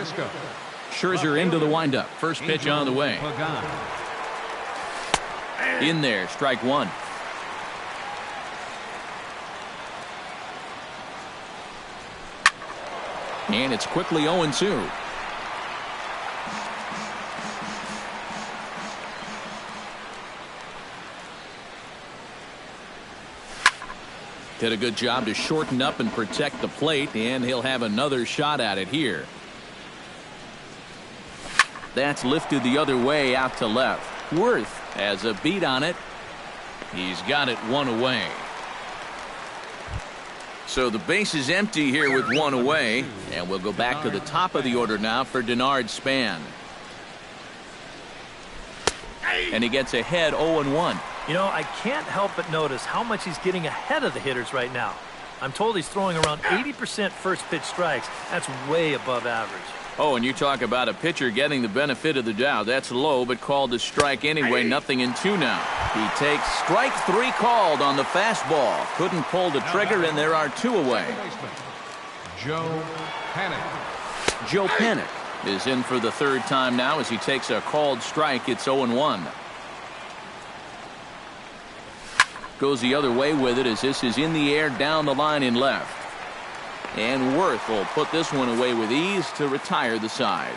Scherzer into the windup. First pitch on the way. In there, strike 1. And it's quickly 0-2. Did a good job to shorten up and protect the plate, and he'll have another shot at it here. That's lifted the other way out to left. Worth has a beat on it. He's got it 1 away. So the base is empty here with 1 away, and we'll go back to the top of the order now for Denard Span. And he gets ahead 0-1. You know, I can't help but notice how much he's getting ahead of the hitters right now. I'm told he's throwing around 80% first pitch strikes. That's way above average. Oh, and you talk about a pitcher getting the benefit of the doubt. That's low, but called to strike anyway. 0-2 now. He takes strike 3 called on the fastball. Couldn't pull the trigger, and there are 2 away. Joe Panik. Joe Panik is in for the 3rd time now as he takes a called strike. It's 0-1. Goes the other way with it as this is in the air down the line in left. And Worth will put this one away with ease to retire the side.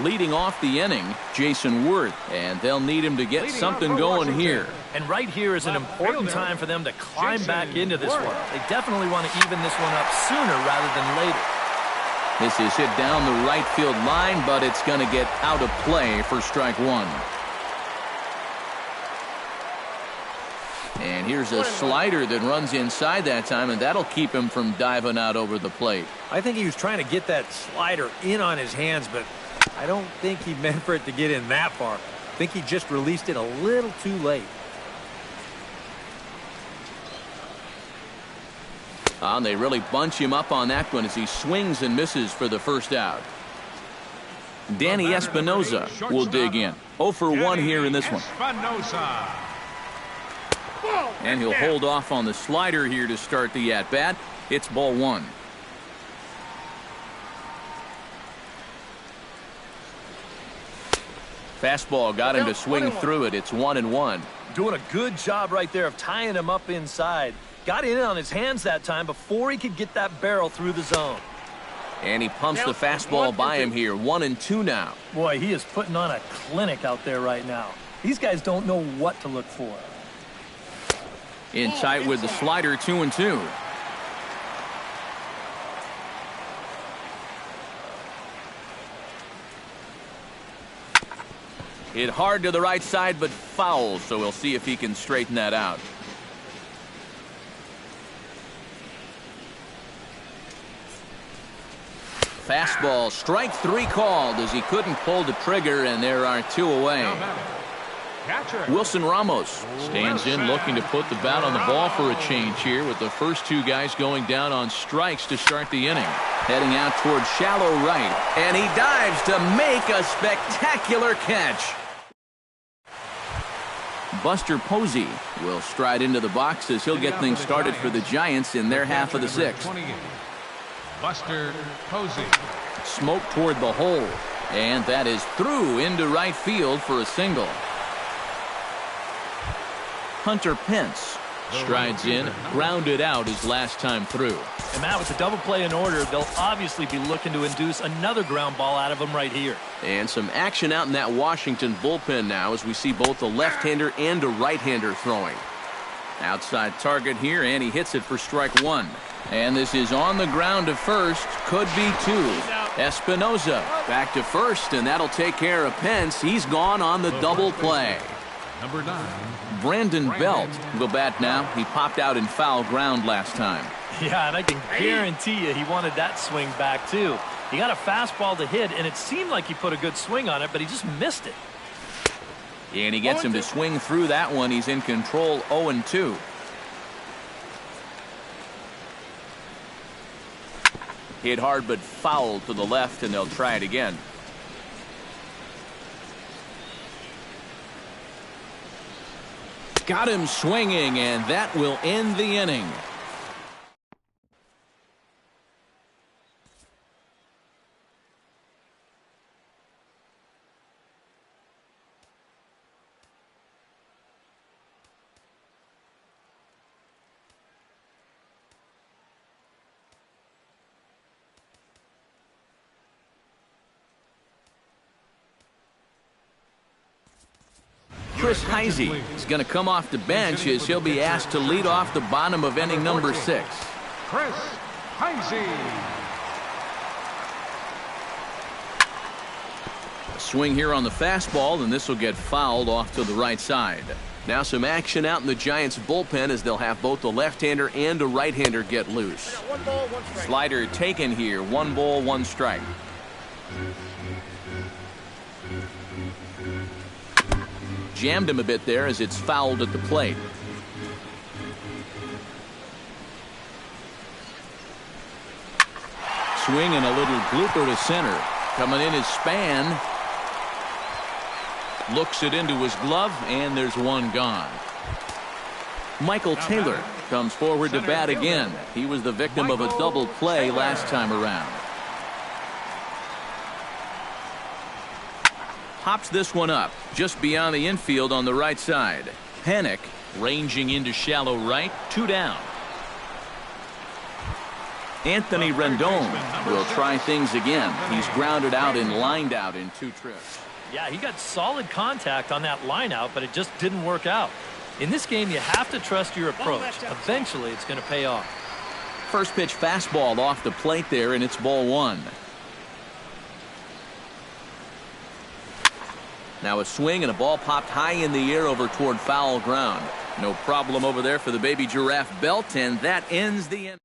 Leading off the inning, Jason Worth, and they'll need him to get something going here. And right here is an important time for them to climb back into this one. They definitely want to even this one up sooner rather than later. This is hit down the right field line, but it's going to get out of play for strike 1. And here's a slider that runs inside that time, and that'll keep him from diving out over the plate. I think he was trying to get that slider in on his hands, but I don't think he meant for it to get in that far. I think he just released it a little too late. And they really bunch him up on that one as he swings and misses for the first out. Danny Espinosa will dig in. 0 for 1 here in this one. And he'll hold off on the slider here to start the at-bat. It's ball 1. Fastball got him to swing through it. It's 1-1. Doing a good job right there of tying him up inside. Got in on his hands that time before he could get that barrel through the zone. And he pumps the fastball by him here. 1-2 now. Boy, he is putting on a clinic out there right now. These guys don't know what to look for. In tight with the slider, 2-2. Hit hard to the right side, but foul, so we'll see if he can straighten that out. Fastball, strike 3 called as he couldn't pull the trigger, and there are 2 away. Wilson Ramos stands in looking to put the bat on the ball for a change here with the first 2 guys going down on strikes to start the inning. Heading out towards shallow right, and he dives to make a spectacular catch. Buster Posey will stride into the box as he'll get things started for the Giants in their half of the 6th. Buster Posey. Smoke toward the hole, and that is through into right field for a single. Hunter Pence strides in, grounded out his last time through. And Matt, with the double play in order, they'll obviously be looking to induce another ground ball out of him right here. And some action out in that Washington bullpen now as we see both a left-hander and a right-hander throwing. Outside target here, and he hits it for strike 1. And this is on the ground to first. Could be 2. Espinoza back to first, and that'll take care of Pence. He's gone on the double play. Number 9. Brandon Belt will bat now. He popped out in foul ground last time. Yeah, and I can guarantee you he wanted that swing back, too. He got a fastball to hit, and it seemed like he put a good swing on it, but he just missed it. And he gets him to swing through that one. He's in control, 0-2. Hit hard but foul to the left, and they'll try it again. Got him swinging, and that will end the inning. Chris Heisey is going to come off the bench as he'll be asked to lead off the bottom of inning number 6. Chris Heisey. A swing here on the fastball, and this will get fouled off to the right side. Now some action out in the Giants bullpen as they'll have both the left-hander and a right-hander get loose. 1 ball, 1 strike. Slider taken here. 1 ball, 1 strike. Jammed him a bit there as it's fouled at the plate. Swing and a little blooper to center. Coming in is Span. Looks it into his glove, and there's 1 gone. Michael Taylor comes forward to bat again. He was the victim of a double play last time around. Hops this one up just beyond the infield on the right side. Panic ranging into shallow right. 2 down. Anthony Rendon will try things again. He's grounded out and lined out in 2 trips. Yeah, he got solid contact on that line out, but it just didn't work out. In this game, you have to trust your approach. Eventually, it's going to pay off. First pitch fastball off the plate there, and it's ball 1. Now a swing and a ball popped high in the air over toward foul ground. No problem over there for the baby giraffe Belt, and that ends the inning.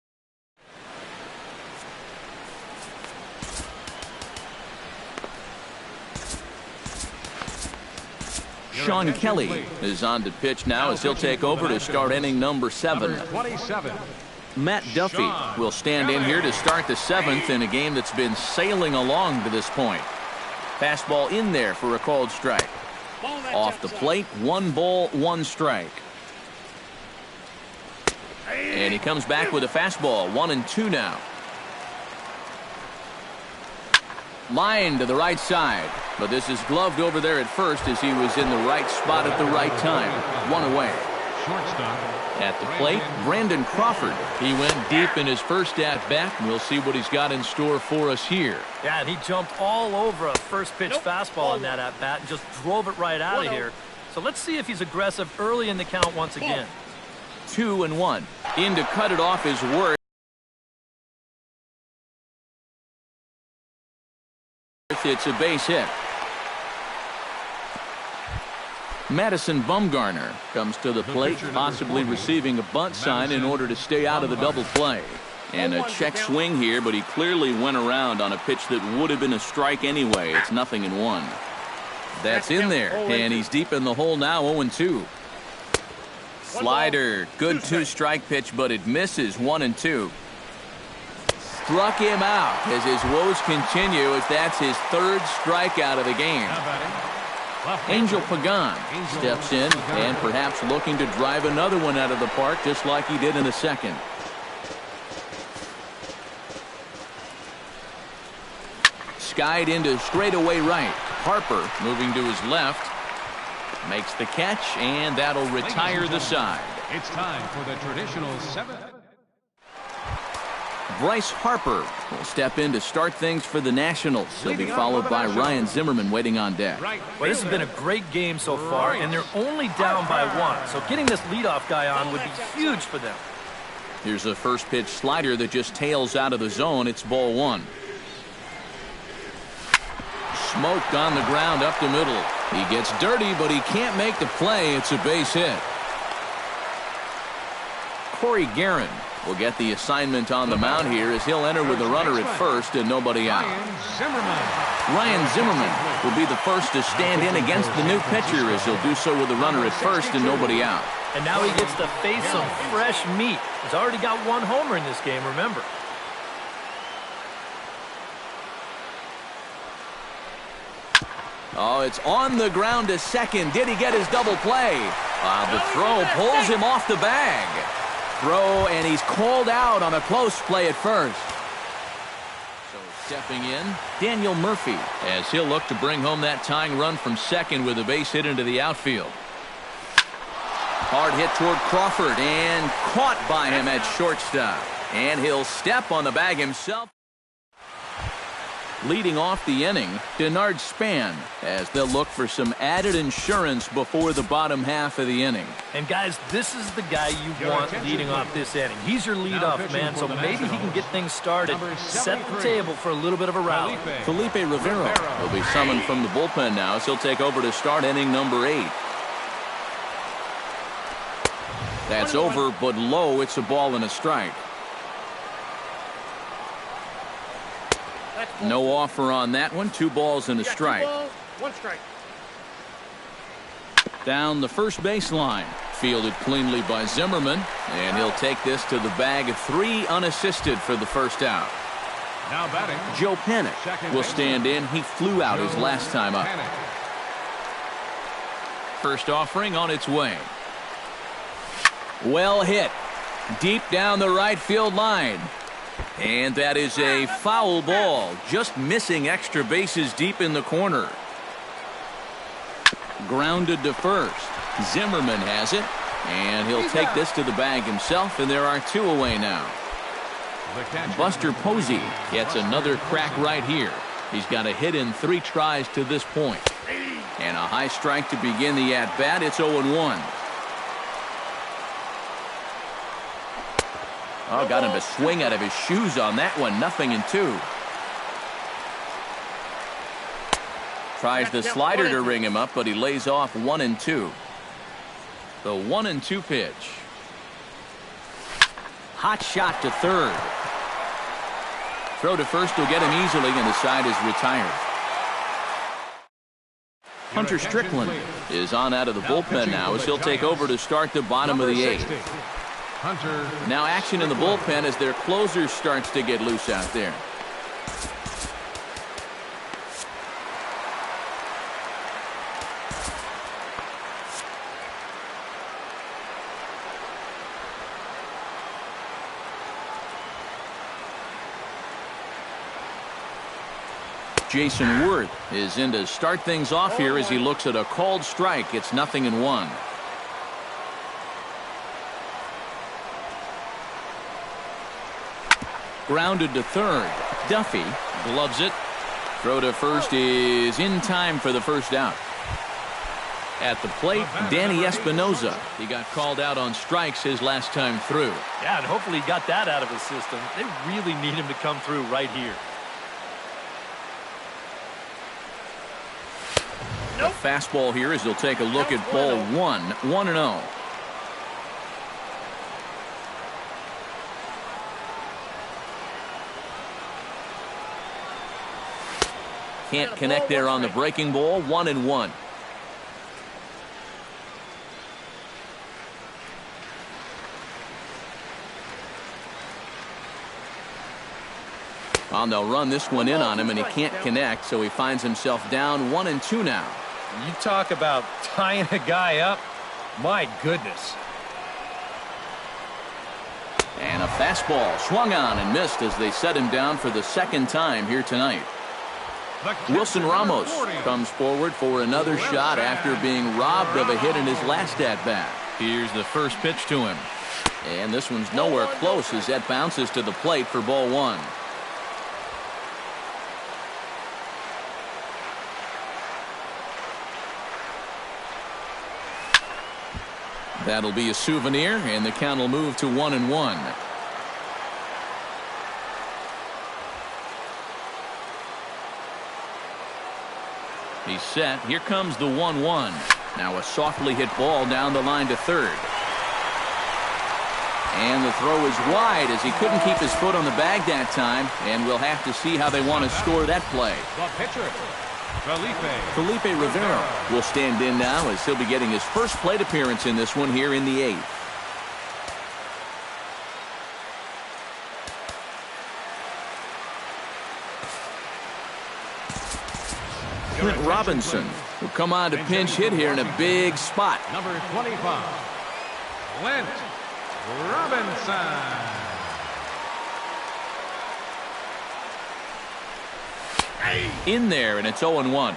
Sean Kelly is on to pitch now as he'll take over to start inning number 7. 27. Matt Duffy will stand in here to start the 7th in a game that's been sailing along to this point. Fastball in there for a called strike. Off the plate, 1 ball, 1 strike. And he comes back with a fastball, 1-2 now. Line to the right side, but this is gloved over there at first as he was in the right spot at the right time. 1 away. shortstop. At the plate, Brandon Crawford. He went deep in his first at-bat, and we'll see what he's got in store for us here. Yeah, and he jumped all over a first-pitch fastball in that at-bat and just drove it right out of here. So let's see if he's aggressive early in the count once again. 2-1. In to cut it off is Worth. It's a base hit. Madison Bumgarner comes to the plate, possibly receiving a bunt sign in order to stay out of the double play. And a check swing here, but he clearly went around on a pitch that would have been a strike anyway. It's 0-1. That's in there, and he's deep in the hole now, 0-2. Slider, good two-strike pitch, but it misses, 1-2. Struck him out as his woes continue, as that's his third strikeout of the game. Angel Pagan steps in and perhaps looking to drive another one out of the park just like he did in the second. Skied into straightaway right. Harper moving to his left. Makes the catch, and that'll retire the side. It's time for the traditional 7th. Bryce Harper will step in to start things for the Nationals. He'll be followed by Ryan Zimmerman waiting on deck. Well, this has been a great game so far, and they're only down by 1. So getting this leadoff guy on would be huge for them. Here's a first pitch slider that just tails out of the zone. It's ball 1. Smoked on the ground up the middle. He gets dirty, but he can't make the play. It's a base hit. Corey Guerin will get the assignment on the mound here as he'll enter with a runner at first and nobody out. Ryan Zimmerman will be the first to stand in against the new pitcher as he'll do so with a runner at first and nobody out. And now he gets to face some fresh meat. He's already got 1 homer in this game, remember. Oh, it's on the ground to second. Did he get his double play? The throw pulls him off the bag. Throw, and he's called out on a close play at first. So stepping in, Daniel Murphy, as he'll look to bring home that tying run from second with a base hit into the outfield. Hard hit toward Crawford, and caught by him at shortstop. And he'll step on the bag himself. Leading off the inning, Denard Span, as they'll look for some added insurance before the bottom half of the inning. And guys, this is the guy you want leading off this inning. He's your leadoff man, so maybe he can get things started, set the table for a little bit of a rally. Felipe Rivero will be summoned from the bullpen now as he'll take over to start inning number 8. That's over, but low. It's a ball and a strike. No offer on that one. 2 balls and a strike. 1 strike. Down the first baseline. Fielded cleanly by Zimmerman. And he'll take this to the bag of 3 unassisted for the first out. Now batting, Joe Panik will stand in. He flew out his last time up. First offering on its way. Well hit. Deep down the right field line. And that is a foul ball, just missing extra bases deep in the corner. Grounded to first. Zimmerman has it, and he'll take this to the bag himself, and there are 2 away now. Buster Posey gets another crack right here. He's got a hit in 3 tries to this point. And a high strike to begin the at-bat. It's 0-1. Oh, got him to swing out of his shoes on that one. 0-2. Tries the slider to ring him up, but he lays off 1-2. The 1-2 pitch. Hot shot to third. Throw to first will get him easily, and the side is retired. Hunter Strickland is on out of the bullpen now as he'll take over to start the bottom of the 8th. Now action in the bullpen as their closer starts to get loose out there. Jason Worth is in to start things off here as he looks at a called strike. It's 0-1. Grounded to third. Duffy gloves it. Throw to first is in time for the first out. At the plate, Danny Espinoza. He got called out on strikes his last time through. Yeah, and hopefully he got that out of his system. They really need him to come through right here. Nope. A fastball here as he'll take a look at ball 1, 1-0. Can't connect there on the breaking ball. 1-1. Well, they'll run this one in on him, and he can't connect, so he finds himself down 1-2 now. You talk about tying a guy up. My goodness. And a fastball swung on and missed as they set him down for the second time here tonight. Wilson Ramos comes forward for another shot after being robbed of a hit in his last at-bat. Here's the first pitch to him. And this one's nowhere close as that bounces to the plate for ball 1. That'll be a souvenir, and the count will move to 1-1. He's set. Here comes the 1-1. Now a softly hit ball down the line to third. And the throw is wide as he couldn't keep his foot on the bag that time, and we'll have to see how they want to score that play. The pitcher, Felipe Rivera will stand in now as he'll be getting his first plate appearance in this one here in the 8th. Clint Robinson will come on to pinch hit here in a big spot. Number 25, Clint Robinson. In there, and it's 0-1.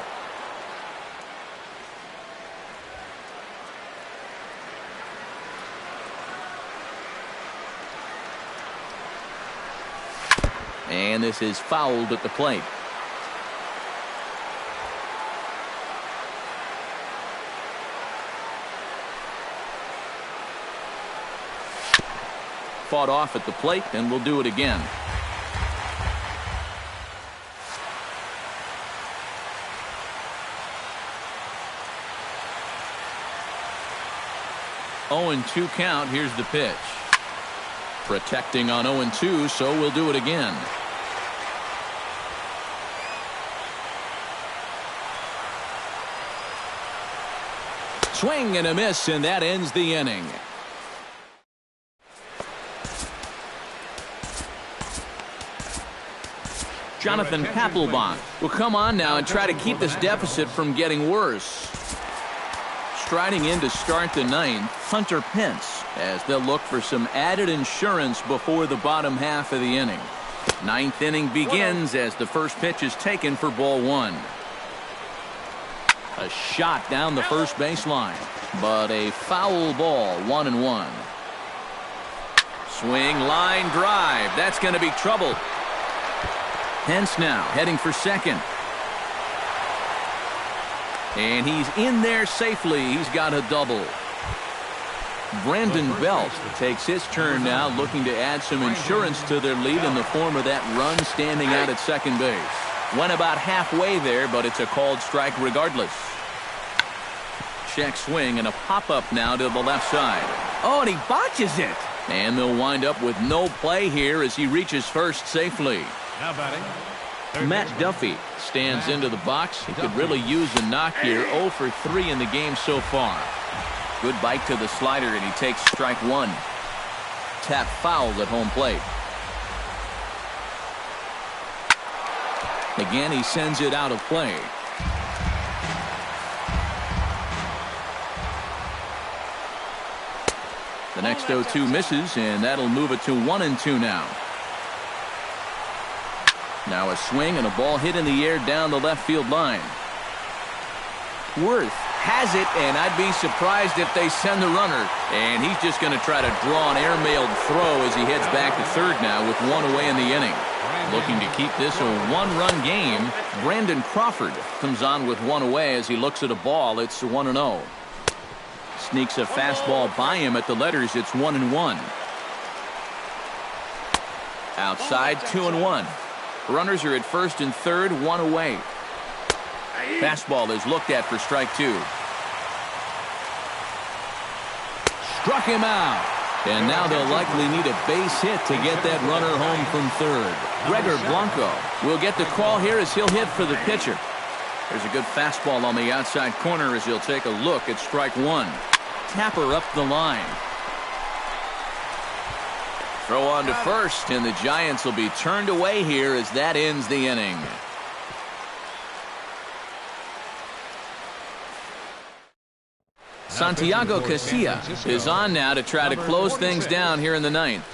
And this is fouled at the plate. Fought off at the plate, and we'll do it again. Oh, 0-2 count. Here's the pitch. Protecting on 0-2, so we'll do it again. Swing and a miss, and that ends the inning. Jonathan Papelbon will come on now and try to keep this deficit from getting worse. Striding in to start the 9th, Hunter Pence, as they'll look for some added insurance before the bottom half of the inning. 9th inning begins as the first pitch is taken for ball 1. A shot down the first baseline, but a foul ball. 1-1. Swing, line drive. That's going to be trouble. Pence now heading for second. And he's in there safely. He's got a double. Brandon Belt takes his turn now, looking to add some insurance to their lead in the form of that run standing out at second base. Went about halfway there, but it's a called strike regardless. Check swing and a pop-up now to the left side. Oh, and he botches it. And they'll wind up with no play here as he reaches first safely. Now batting, Matt Duffy stands into the box. He could really use a knock here. 0 for 3 in the game so far. Good bite to the slider, and he takes strike 1. Tap fouled at home plate. Again, he sends it out of play. The next 0-2 misses, and that'll move it to 1-2 now. Now a swing and a ball hit in the air down the left field line. Worth has it, and I'd be surprised if they send the runner. And he's just going to try to draw an airmailed throw as he heads back to third now with one away in the inning. Looking to keep this a one-run game, Brandon Crawford comes on with one away as he looks at a ball. It's 1-0. Sneaks a fastball by him at the letters. It's 1-1. Outside, 2-1. Runners are at first and third, one away. Fastball is looked at for strike two. Struck him out. And now they'll likely need a base hit to get that runner home from third. Gregor Blanco will get the call here as he'll hit for the pitcher. There's a good fastball on the outside corner as he'll take a look at strike one. Tapper up the line. Throw on to first, and the Giants will be turned away here as that ends the inning. Santiago Casilla is on now to try to close things down here in the ninth.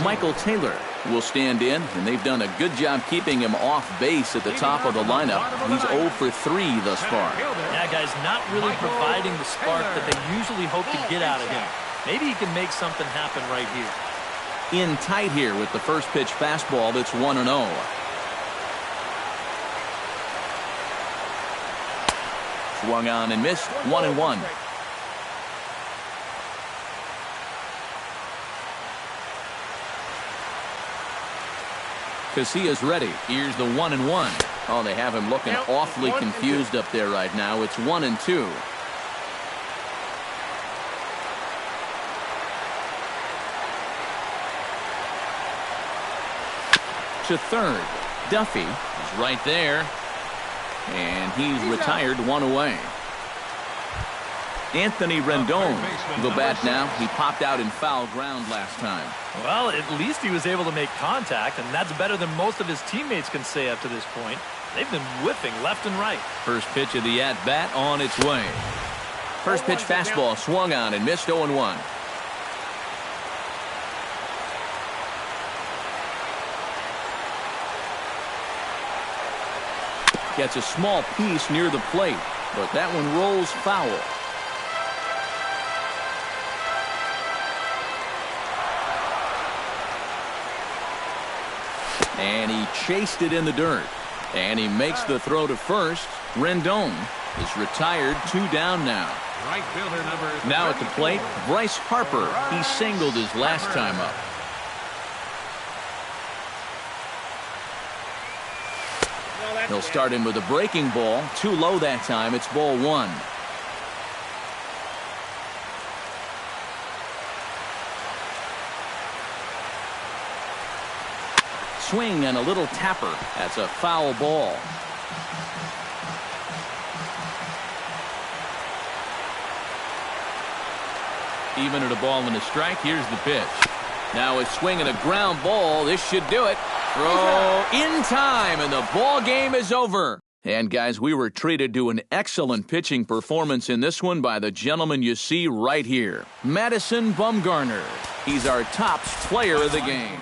Michael Taylor will stand in, and they've done a good job keeping him off base at the top of the lineup. He's 0 for 3 thus far. Yeah, guys, not really providing the spark that they usually hope to get out of him. Maybe he can make something happen right here. In tight here with the first pitch fastball. That's 1-0. Swung on and missed. 1-1. Casilla's ready. Here's the 1-1. Oh, they have him looking awfully confused up there right now. It's 1-2. To third. Duffy is right there. And he's retired, one away. Anthony Rendon will go bat now. He popped out in foul ground last time. Well, at least he was able to make contact, and that's better than most of his teammates can say up to this point. They've been whipping left and right. First pitch of the at-bat on its way. First pitch fastball swung on and missed. 0-1. Gets a small piece near the plate, but that one rolls foul. And he chased it in the dirt. And he makes the throw to first. Rendon is retired, 2 down now. Right fielder number now at the plate, Bryce Harper. He singled his last time up. He'll start in with a breaking ball. Too low that time. It's ball one. Swing and a little tapper. That's a foul ball. Even at a ball and a strike. Here's the pitch. Now a swing and a ground ball. This should do it. Throw in time, and the ball game is over. And guys, we were treated to an excellent pitching performance in this one by the gentleman you see right here, Madison Bumgarner. He's our top player of the game.